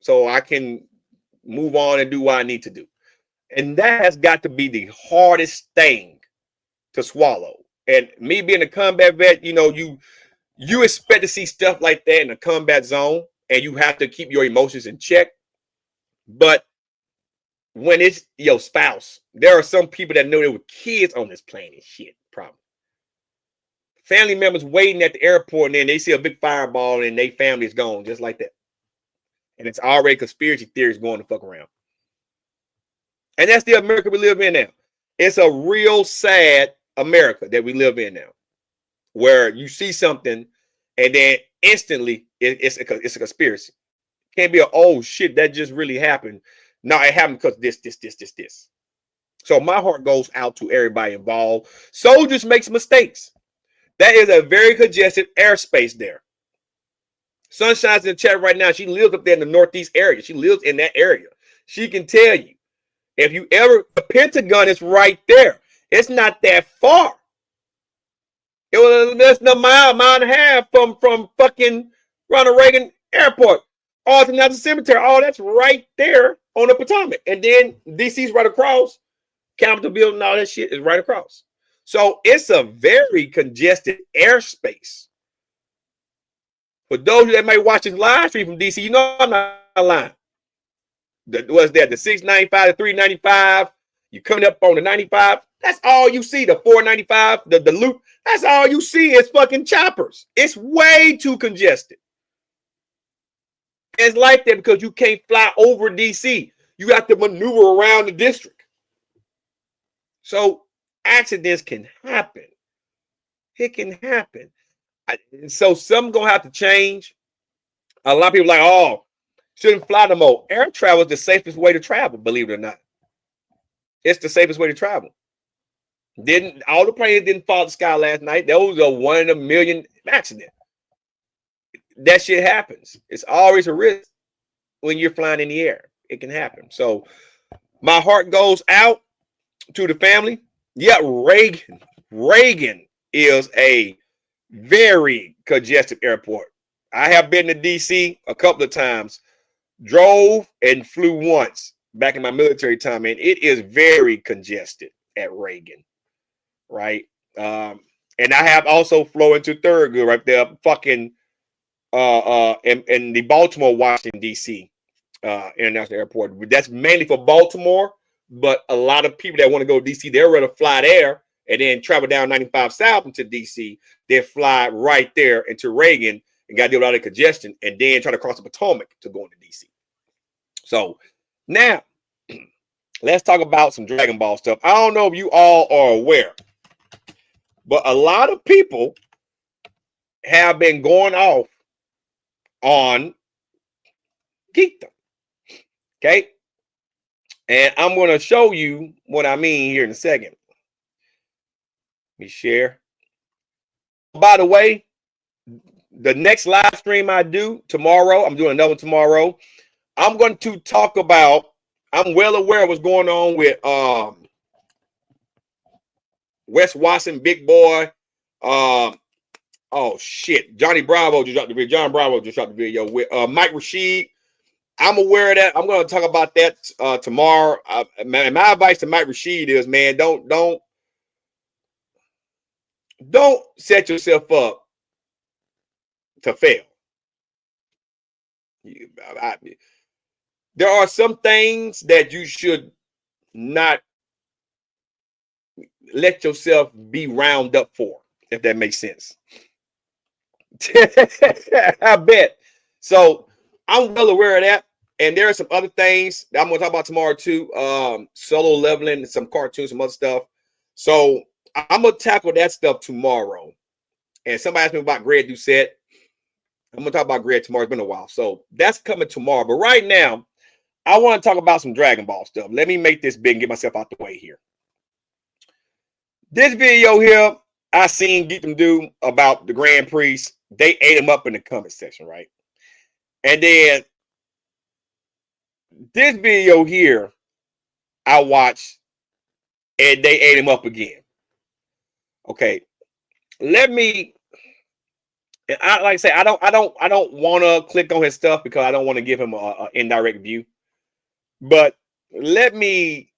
so I can move on and do what I need to do. And that has got to be the hardest thing to swallow. And me being a combat vet, you You expect to see stuff like that in a combat zone, and you have to keep your emotions in check. But when it's your spouse, there are some people that know there were kids on this plane and shit. Probably family members waiting at the airport, and then they see a big fireball, and their family is gone just like that. And it's already conspiracy theories going to fuck around. And that's the America we live in now. It's a real sad America that we live in now, where you see something and then instantly it's a conspiracy. Can't be a, oh shit, that just really happened. No, it happened because this. So my heart goes out to everybody involved. Soldiers make mistakes. That is a very congested airspace there. Sunshine's in the chat right now. She lives up there in the Northeast area. She lives in that area. She can tell you. If you ever, the Pentagon is right there. It's not that far. It was less than a mile and a half from fucking Ronald Reagan Airport. Arlington National Cemetery. All that's right there on the Potomac. And then DC's right across. Capitol Building, all that shit is right across. So it's a very congested airspace. For those that may watch this live stream from DC, you know I'm not lying. What's that? The 695, the 395. You coming up on the 95. That's all you see. The 495, the loop. That's all you see is fucking choppers. It's way too congested. It's like that because you can't fly over DC. You have to maneuver around the district. So accidents can happen. It can happen. So some gonna have to change. A lot of people are like, oh, shouldn't fly no more. Air travel is the safest way to travel, believe it or not. It's the safest way to travel. All the planes didn't fall out the sky last night. That was a 1 in a million accident. That shit happens. It's always a risk when you're flying in the air. It can happen. So my heart goes out to the family. Yeah, Reagan is a very congested airport. I have been to DC a couple of times, drove and flew once back in my military time, and it is very congested at Reagan, right? And I have also flown into Thurgood right there, fucking in the Baltimore, Washington, DC International Airport. That's mainly for Baltimore, but a lot of people that want to go to DC, they'd rather fly there and then travel down 95 South into DC, then fly right there into Reagan and got to deal with all the congestion and then try to cross the Potomac to go into DC. So now let's talk about some Dragon Ball stuff. I don't know if you all are aware, but a lot of people have been going off on Geekdom. Okay. And I'm going to show you what I mean here in a second. Let me share. By the way, the next live stream I do tomorrow, I'm doing another one tomorrow. I'm going to talk about, I'm well aware of what's going on with Wes Watson, Big Boy. Oh shit. Johnny Bravo just dropped the video. John Bravo just dropped the video with Mike Rashid. I'm aware of that. I'm going to talk about that tomorrow. My advice to Mike Rashid is, man, don't set yourself up to fail. There are some things that you should not let yourself be round up for, if that makes sense. I bet. So I'm well aware of that. And there are some other things that I'm going to talk about tomorrow too. Solo leveling, some cartoons, some other stuff. So I'm going to tackle that stuff tomorrow. And somebody asked me about Greg Doucette. I'm going to talk about Greg tomorrow. It's been a while. So that's coming tomorrow. But right now, I want to talk about some Dragon Ball stuff. Let me make this big and get myself out the way here. This video here, I seen Geekdom do about the Grand Priest. They ate him up in the comment section, right? And then this video here, I watched, and they ate him up again. Okay, let me. Like I say, I don't want to click on his stuff because I don't want to give him an indirect view. But let me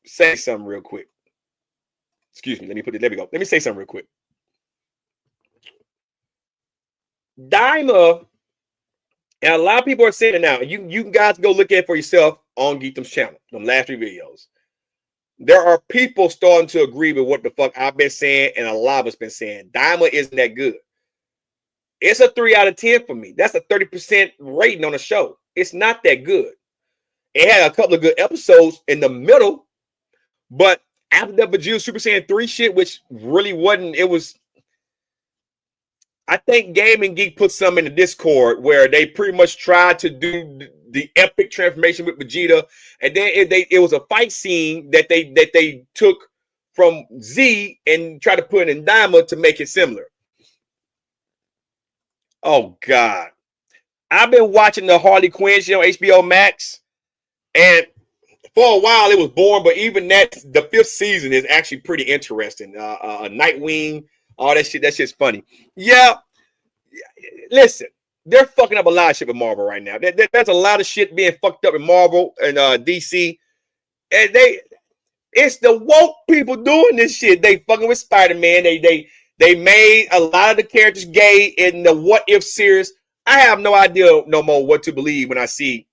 say something real quick. Excuse me. Let me put it. There we go. Let me say something real quick. Daima, and a lot of people are saying it now. You guys go look at it for yourself on Geetham's channel, them last 3 videos. There are people starting to agree with what the fuck I've been saying, and a lot of us been saying. Daima isn't that good. It's a 3 out of 10 for me. That's a 30% rating on the show. It's not that good. It had a couple of good episodes in the middle, but after the Bajil Super Saiyan 3 shit, which really wasn't, it was, I think Gaming Geek put some in the Discord where they pretty much tried to do the epic transformation with Vegeta, and then it was a fight scene that they took from Z and tried to put it in Daima to make it similar. Oh God, I've been watching the Harley Quinn show on HBO Max, and for a while it was boring, but even that, the 5th season is actually pretty interesting. Nightwing, all that shit. That shit's funny. Yeah, listen, they're fucking up a lot of shit with Marvel right now. There's a lot of shit being fucked up in Marvel and DC, and it's the woke people doing this shit. They fucking with Spider-Man. They made a lot of the characters gay in the What If series. I have no idea no more what to believe when I see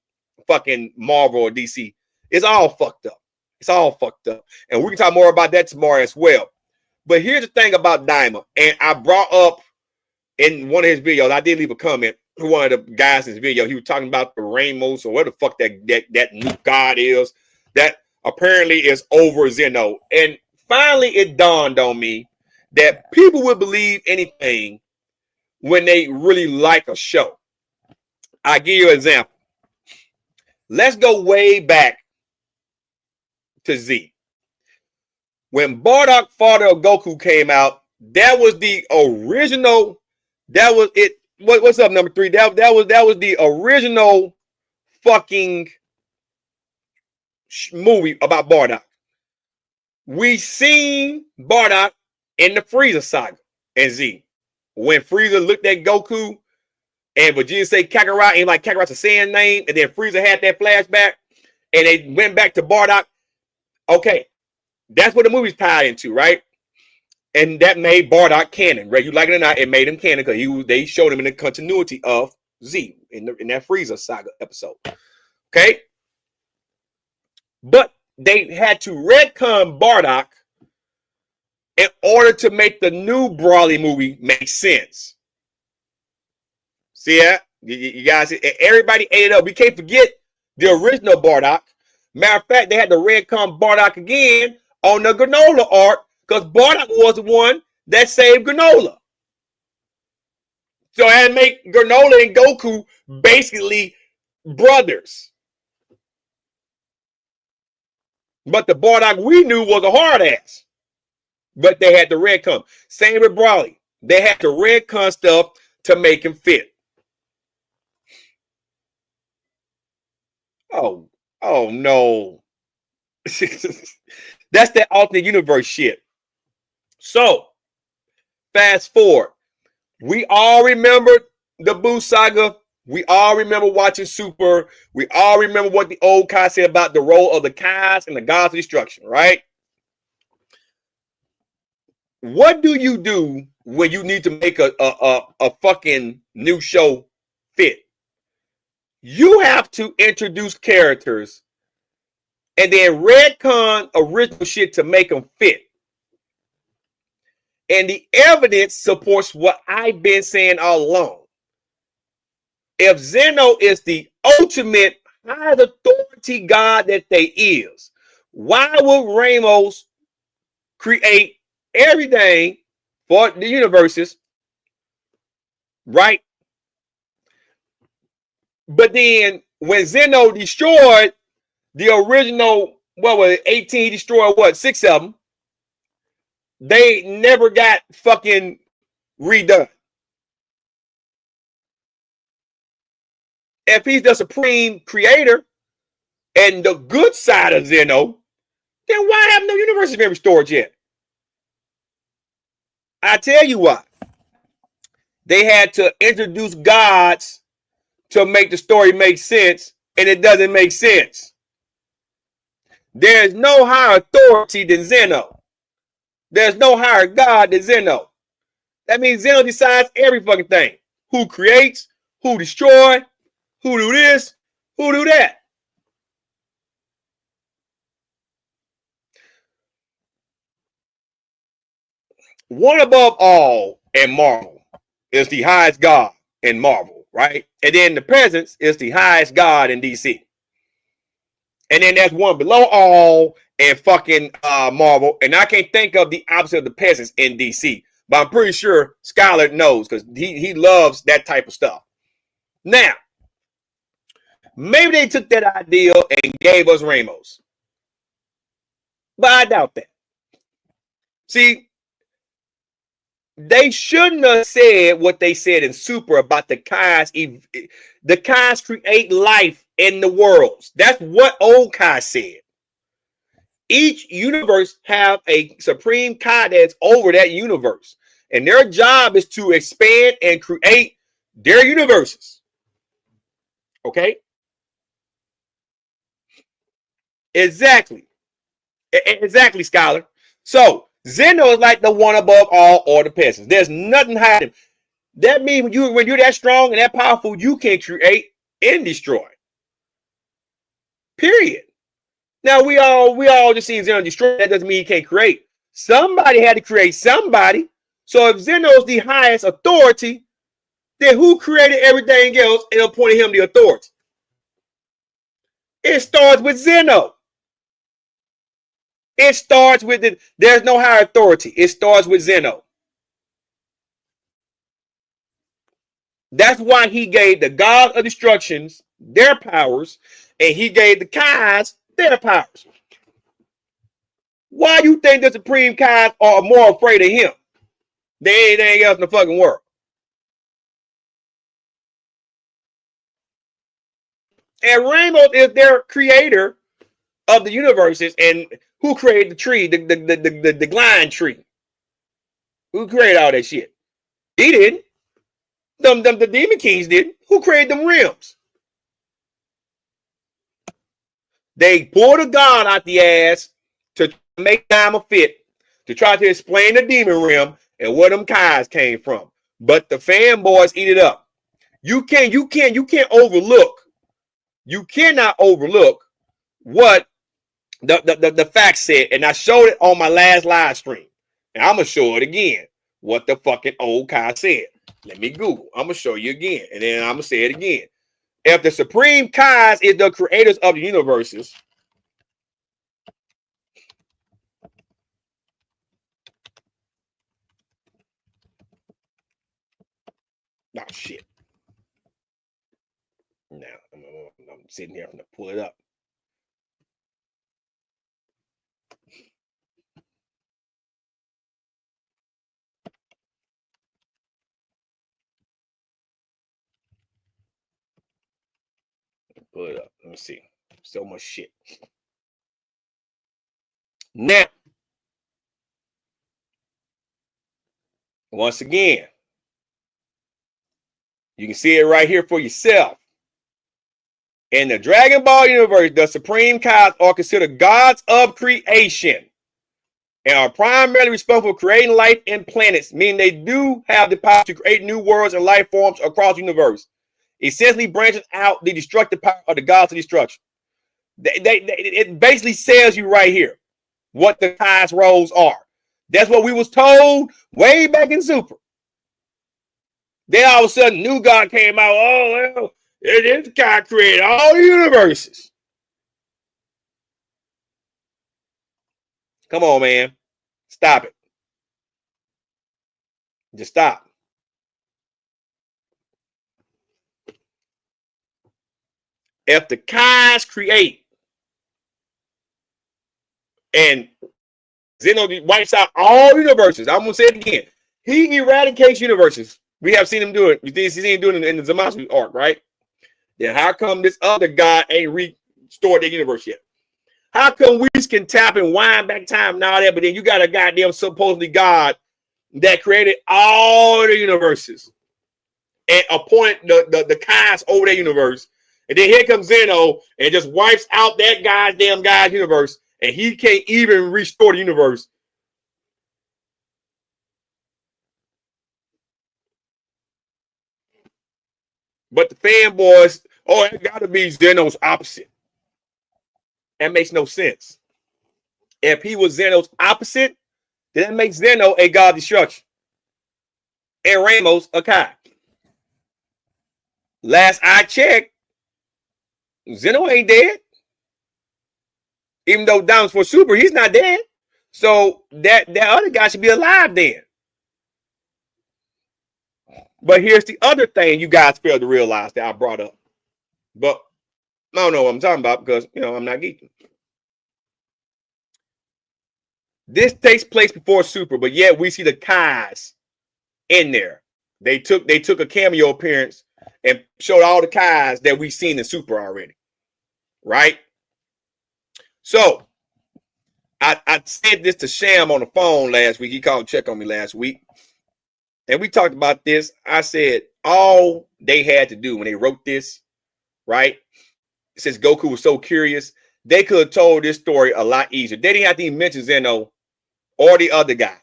fucking Marvel or DC. It's all fucked up. It's all fucked up. And we can talk more about that tomorrow as well. But here's the thing about Daima. And I brought up in one of his videos, I did leave a comment to one of the guys in his video. He was talking about the Ramos or what the fuck that new god is that apparently is over Zeno. And finally it dawned on me that people would believe anything when they really like a show. I'll give you an example. Let's go way back to Z. When Bardock, father of Goku, came out, that was the original. That was it. What's up, number 3? That was the original fucking movie about Bardock. We seen Bardock in the Frieza saga and Z. When Frieza looked at Goku and Vegeta said Kakarot, and like Kakarot's a Saiyan name, and then Frieza had that flashback, and they went back to Bardock. Okay, that's what the movie's tied into, right? And that made Bardock canon, right? You like it or not, it made him canon because they showed him in the continuity of Z in that Frieza saga episode. Okay, but they had to retcon Bardock in order to make the new Broly movie make sense. See that? You guys, everybody ate it up. We can't forget the original Bardock. Matter of fact, they had to retcon Bardock again on the Granola arc because Bardock was the one that saved Granola. So I had to make Granola and Goku basically brothers. But the Bardock we knew was a hard ass. But they had to retcon. Same with Broly. They had to retcon stuff to make him fit. Oh no. That's that alternate universe shit. So, fast forward. We all remember the Buu saga. We all remember watching Super. We all remember what the old Kai said about the role of the Kais and the gods of destruction, right? What do you do when you need to make a fucking new show fit? You have to introduce characters and then retcon original shit to make them fit. And the evidence supports what I've been saying all along. If Zeno is the ultimate high authority god that they is, why would Ramos create everything for the universes, right? But then when Zeno destroyed the original, what was it, 18, he destroyed what, 6 of them, they never got fucking redone. If he's the supreme creator and the good side of Zeno, then why have no universes been restored yet? I tell you what, they had to introduce gods to make the story make sense, and it doesn't make sense. There's no higher authority than Zeno. There's no higher god than Zeno. That means Zeno decides every fucking thing. who creates, who destroy, who do this, who do that. One above all in Marvel is the highest God in Marvel, right? And then the presence is the highest God in DC. And then there's one below all in fucking Marvel. And I can't think of the opposite of the peasants in DC. But I'm pretty sure Skylar knows because he loves that type of stuff. Now, maybe they took that idea and gave us Ramos. But I doubt that. See, they shouldn't have said what they said in Super about the Kais. The Kais create life in the worlds. That's what old Kai said. Each universe have a supreme Kai that's over that universe. And their job is to expand and create their universes. Okay? Exactly. Exactly, Scholar. So, Zeno is like the one above all or the peasants. There's nothing hiding. That means when you're that strong and that powerful, you can create and destroy. Period. Now we all just seen Zeno destroy. That doesn't mean he can't create. Somebody had to create somebody. So if Zeno's the highest authority, then who created everything else and appointed him the authority? It starts with Zeno. It starts with it. There's no higher authority. It starts with Zeno. That's why he gave the gods of destructions their powers, and he gave the Kais their powers. Why do you think the Supreme Kais are more afraid of him than anything else in the fucking world? And Ramos is their creator of the universes, and who created the tree, the glide tree? Who created all that shit? He didn't. The Demon Kings didn't. Who created them realms? They pulled a god out the ass to make time a fit, to try to explain the demon realm and where them Kais came from. But the fanboys eat it up. You can't overlook. You cannot overlook what the facts said. And I showed it on my last live stream. And I'm gonna show it again. What the fucking old Kai said. Let me Google. I'm gonna show you again, and then I'm gonna say it again. If the Supreme Kais is the creators of the universes, oh shit. Now I'm sitting here, I'm gonna pull it up. Pull it up. Let me see. So much shit. Now, once again, you can see it right here for yourself. In the Dragon Ball universe, the Supreme Kais are considered gods of creation and are primarily responsible for creating life and planets, meaning they do have the power to create new worlds and life forms across the universe. Essentially branches out the destructive power of the gods of destruction. It basically tells you right here what the Kais roles are. That's what we was told way back in Super. Then all of a sudden, new God came out. Oh, well, this guy created all the universes. Come on, man. Stop it. Just stop. If the Kais create and Zeno wipes out all universes, I'm going to say it again. He eradicates universes. We have seen him do it. You see him doing it in the Zamasu arc, right? Then how come this other guy ain't restored the universe yet? How come we can tap and wind back time and all that, but then you got a goddamn supposedly God that created all the universes and appointed the Kais over that universe? And then here comes Zeno and just wipes out that guy's universe, and he can't even restore the universe. But the fanboys, oh, it got to be Zeno's opposite. That makes no sense. If he was Zeno's opposite, then that makes Zeno a god of destruction. And Ramos a Kai. Last I checked, Zeno ain't dead. Even though Downs for Super, he's not dead. So that other guy should be alive then. But here's the other thing you guys failed to realize that I brought up. But I don't know what I'm talking about because, I'm not geeking. This takes place before Super, but yet we see the Kais in there. They took a cameo appearance and showed all the Kais that we've seen in Super already. Right? So, I said this to Sham on the phone last week. He called and checked on me last week. And we talked about this. I said all they had to do when they wrote this, right? Since Goku was so curious, they could have told this story a lot easier. They didn't have to even mention Zeno or the other guy.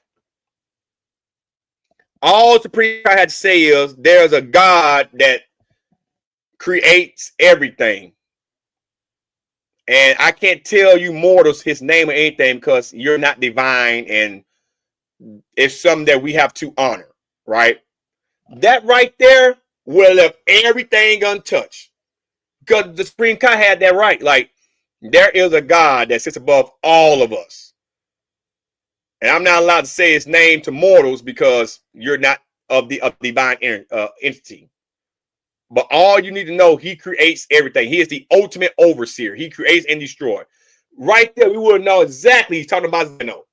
All Supreme Kai had to say is there's a God that creates everything. And I can't tell you mortals his name or anything because you're not divine and it's something that we have to honor, right? That right there would have left everything untouched because the Supreme Kai had that right. Like, there is a God that sits above all of us. And I'm not allowed to say his name to mortals because you're not of the divine entity. But all you need to know, he creates everything. He is the ultimate overseer. He creates and destroys. Right there, we would know exactly he's talking about Zeno.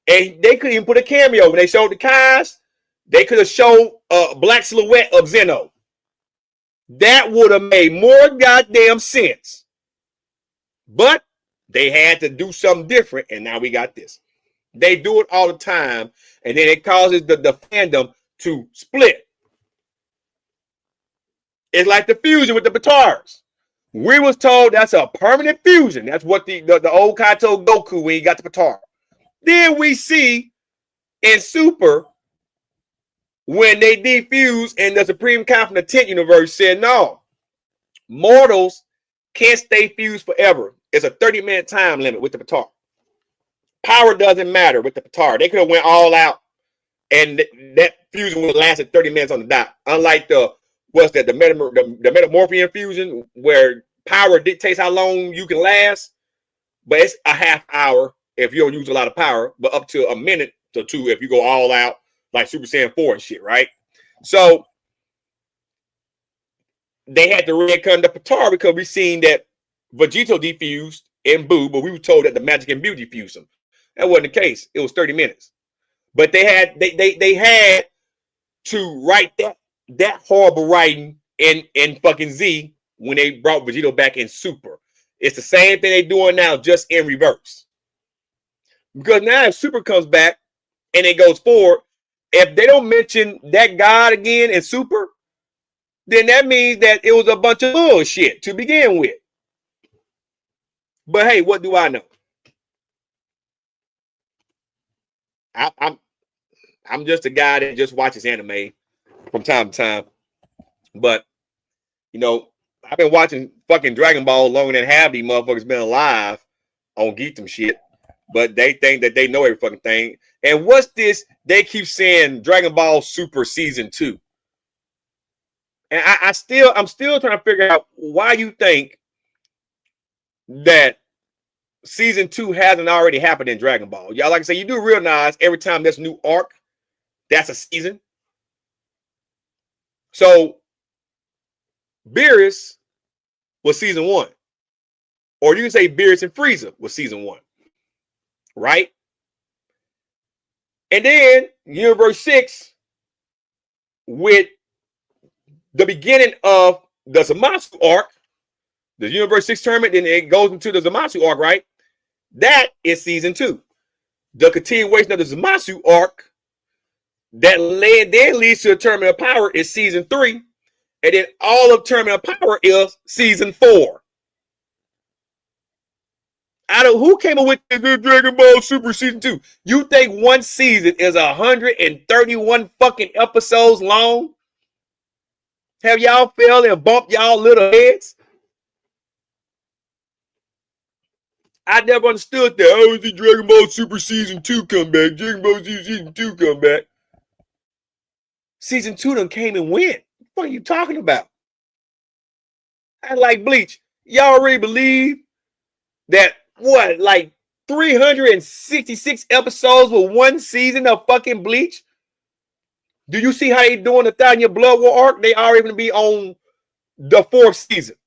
And they couldn't even put a cameo. When they showed the Kais, they could have showed a black silhouette of Zeno. That would have made more goddamn sense. But they had to do something different, and now we got this. They do it all the time, and then it causes the fandom to split. It's like the fusion with the Batars. We was told that's a permanent fusion. That's what the old Kai told Goku when he got the Batar. Then we see in Super when they defuse and the Supreme Kai from the 10th universe said, no, mortals can't stay fused forever. It's a 30-minute time limit with the Batar. Power doesn't matter with the Batar. They could have went all out and that fusion would have lasted 30 minutes on the dot. Unlike the metamorphian fusion where power dictates how long you can last, but it's a half hour if you don't use a lot of power, but up to a minute to two if you go all out like Super Saiyan 4 and shit, right? So they had to retcon the Batar because we seen that Vegito defused in Buu, but we were told that the Magic and Beauty defused him. That wasn't the case. It was 30 minutes. But they had to write that horrible writing in fucking Z when they brought Vegito back in Super. It's the same thing they're doing now, just in reverse. Because now if Super comes back and it goes forward, if they don't mention that God again in Super, then that means that it was a bunch of bullshit to begin with. But hey, what do I know? I'm just a guy that just watches anime from time to time. But, I've been watching fucking Dragon Ball longer than half these motherfuckers been alive on Geekdom shit. But they think that they know every fucking thing. And what's this? They keep saying Dragon Ball Super Season 2. And I'm still trying to figure out why you think that Season 2 hasn't already happened in Dragon Ball. Y'all, like I say, you do realize every time there's a new arc, that's a season. So Beerus was Season 1. Or you can say Beerus and Frieza was Season 1. Right? And then Universe 6 with the beginning of the Zamasu arc, the Universe 6 tournament, then it goes into the Zamasu arc, right? That is Season 2. The continuation of the Zamasu arc that then leads to the Tournament of Power is Season 3. And then all of Tournament of Power is Season 4. Who came up with the Dragon Ball Super Season 2? You think one season is 131 fucking episodes long? Have y'all fell and bumped y'all little heads? I never understood that. Oh, is the Dragon Ball Super Season 2 come back? Dragon Ball Z Season 2 come back. Season 2 done came and went. What are you talking about? I like Bleach. Y'all really believe that, what, like 366 episodes with one season of fucking Bleach? Do you see how they doing the 1,000-year Blood War arc? They already going to be on the 4th season.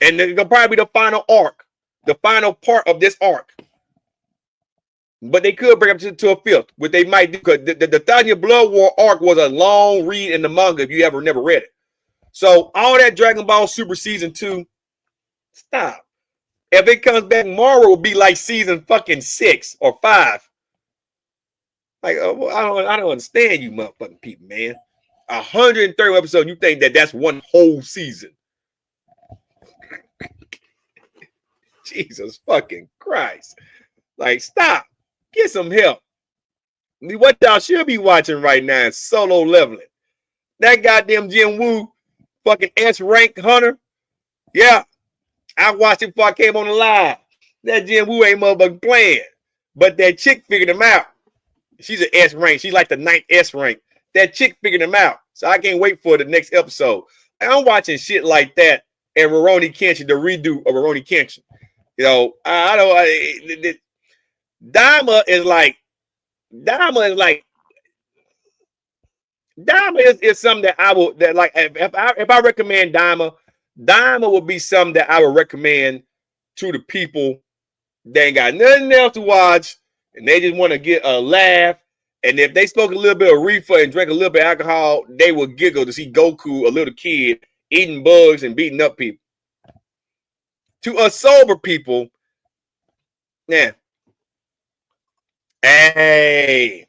And it'll probably be the final arc, the final part of this arc. But they could bring up to a 5th, which they might do, because the 1,000-year Blood War arc was a long read in the manga if you ever never read it. So all that Dragon Ball Super Season 2, stop. If it comes back tomorrow, it will be like season fucking 6 or 5. Like, I don't understand you motherfucking people, man. 130 episodes, you think that that's one whole season. Jesus fucking Christ. Like, stop. Get some help. What y'all should be watching right now is Solo Leveling. That goddamn Jin Woo fucking S-rank hunter. Yeah. I watched it before I came on the live. That Jin Woo ain't motherfucking playing. But that chick figured him out. She's an S rank. She's like the 9th S rank. That chick figured him out. So I can't wait for the next episode. I'm watching shit like that and Rurouni Kenshin, the redo of Rurouni Kenshin. You know, Dama is something that I will, that like, if I recommend Dama would be something that I would recommend to the people that ain't got nothing else to watch and they just want to get a laugh. And if they smoke a little bit of reefer and drink a little bit of alcohol, they will giggle to see Goku, a little kid, eating bugs and beating up people. To us sober people, yeah. Hey.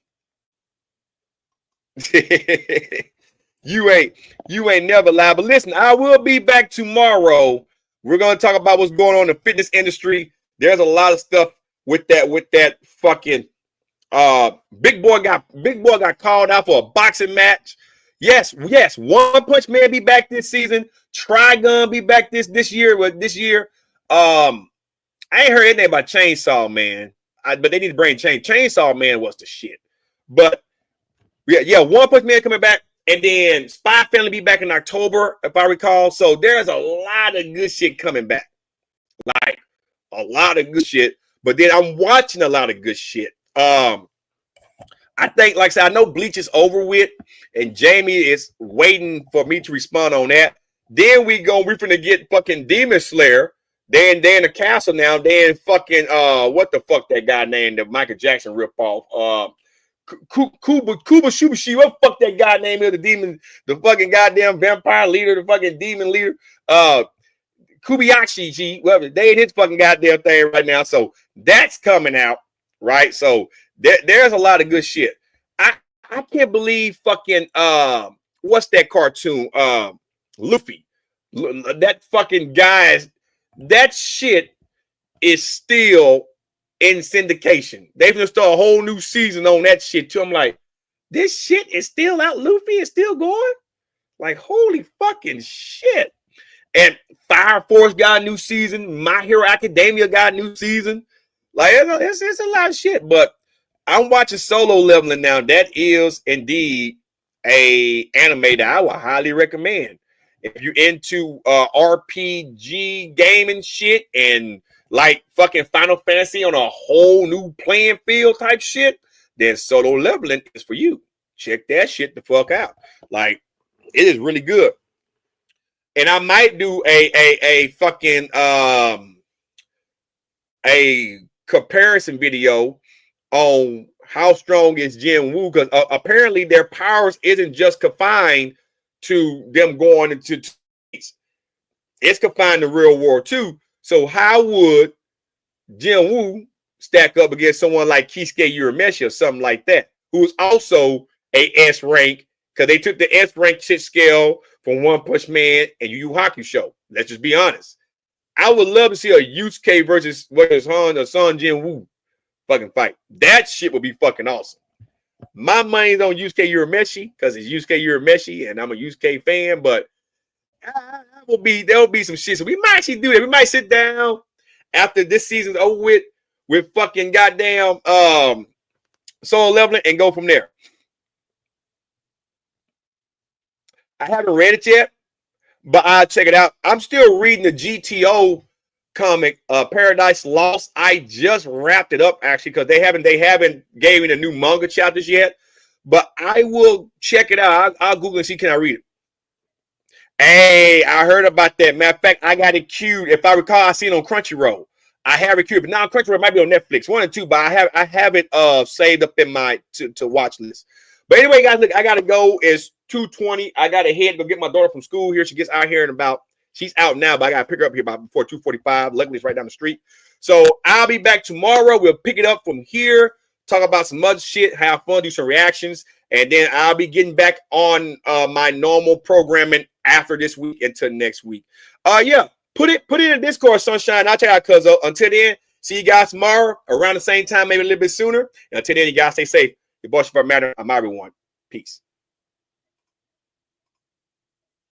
You ain't never lied. But listen, I will be back tomorrow. We're gonna talk about what's going on in the fitness industry. There's a lot of stuff with that fucking big boy got called out for a boxing match. Yes, One Punch Man be back this season. Trigun be back this year. I ain't heard anything about Chainsaw Man. But they need to bring Chainsaw Man was the shit. But yeah, One Punch Man coming back. And then Spy Family be back in October, if I recall. So there's a lot of good shit coming back. Like, a lot of good shit. But then I'm watching a lot of good shit. I think, like I said, I know Bleach is over with. And Jamie is waiting for me to respond on that. Then we're finna get fucking Demon Slayer. They in the castle now. They in fucking, what the fuck that guy named the Michael Jackson ripoff? Kuba Shubashi, what the fuck that guy name is, the demon, the fucking goddamn vampire leader, the fucking demon leader, Kubiyashi, whatever, they in his fucking goddamn thing right now, so that's coming out, right? So there's a lot of good shit. I can't believe fucking, what's that cartoon, Luffy, that fucking guy's, that shit is still in syndication. They've gonna start a whole new season on that shit too. I'm like, this shit is still out. Luffy is still going. Like, holy fucking shit. And Fire Force got a new season. My Hero Academia got a new season. Like, it's a lot of shit. But I'm watching Solo Leveling now. That is indeed a anime that I would highly recommend. If you're into RPG gaming shit and like fucking Final Fantasy on a whole new playing field type shit, then Solo Leveling is for you. Check that shit the fuck out. Like, it is really good. And I might do a fucking a comparison video on how strong is Jin Woo, because apparently their powers isn't just confined to them going into space. It's confined to real world too. So how would Jin Woo stack up against someone like Kisuke Urameshi or something like that, who's also a S rank, because they took the S rank shit scale from One Punch Man and Yu Yu Hakusho. Let's just be honest. I would love to see a Yusuke versus Han or Son Jin Woo fucking fight. That shit would be fucking awesome. My money's on Yusuke Urameshi because it's Yusuke Urameshi, and I'm a Yusuke fan. But there'll be some shit. So we might actually do that. We might sit down after this season's over with fucking goddamn Solo Leveling and go from there. I haven't read it yet, but I'll check it out. I'm still reading the GTO comic, Paradise Lost. I just wrapped it up actually because they haven't gave me the new manga chapters yet. But I will check it out. I'll Google and see can I read it. Hey, I heard about that. Matter of fact, I got it queued. If I recall, I seen it on Crunchyroll. I have it queued, but now Crunchyroll might be on Netflix, one or two. But I have it saved up in my to watch list. But anyway, guys, look, I gotta go. It's 2:20. I gotta head to go get my daughter from school here. She gets out here in about. She's out now, but I gotta pick her up here about before 2:45. Luckily, it's right down the street. So I'll be back tomorrow. We'll pick it up from here. Talk about some other shit. Have fun. Do some reactions, and then I'll be getting back on my normal programming after this week until next week. Yeah. Put it in the Discord, Sunshine. I'll check out, cuz until then, see you guys tomorrow around the same time, maybe a little bit sooner. And until then, you guys stay safe. Your boy Savar Matner. I'm everyone. Peace.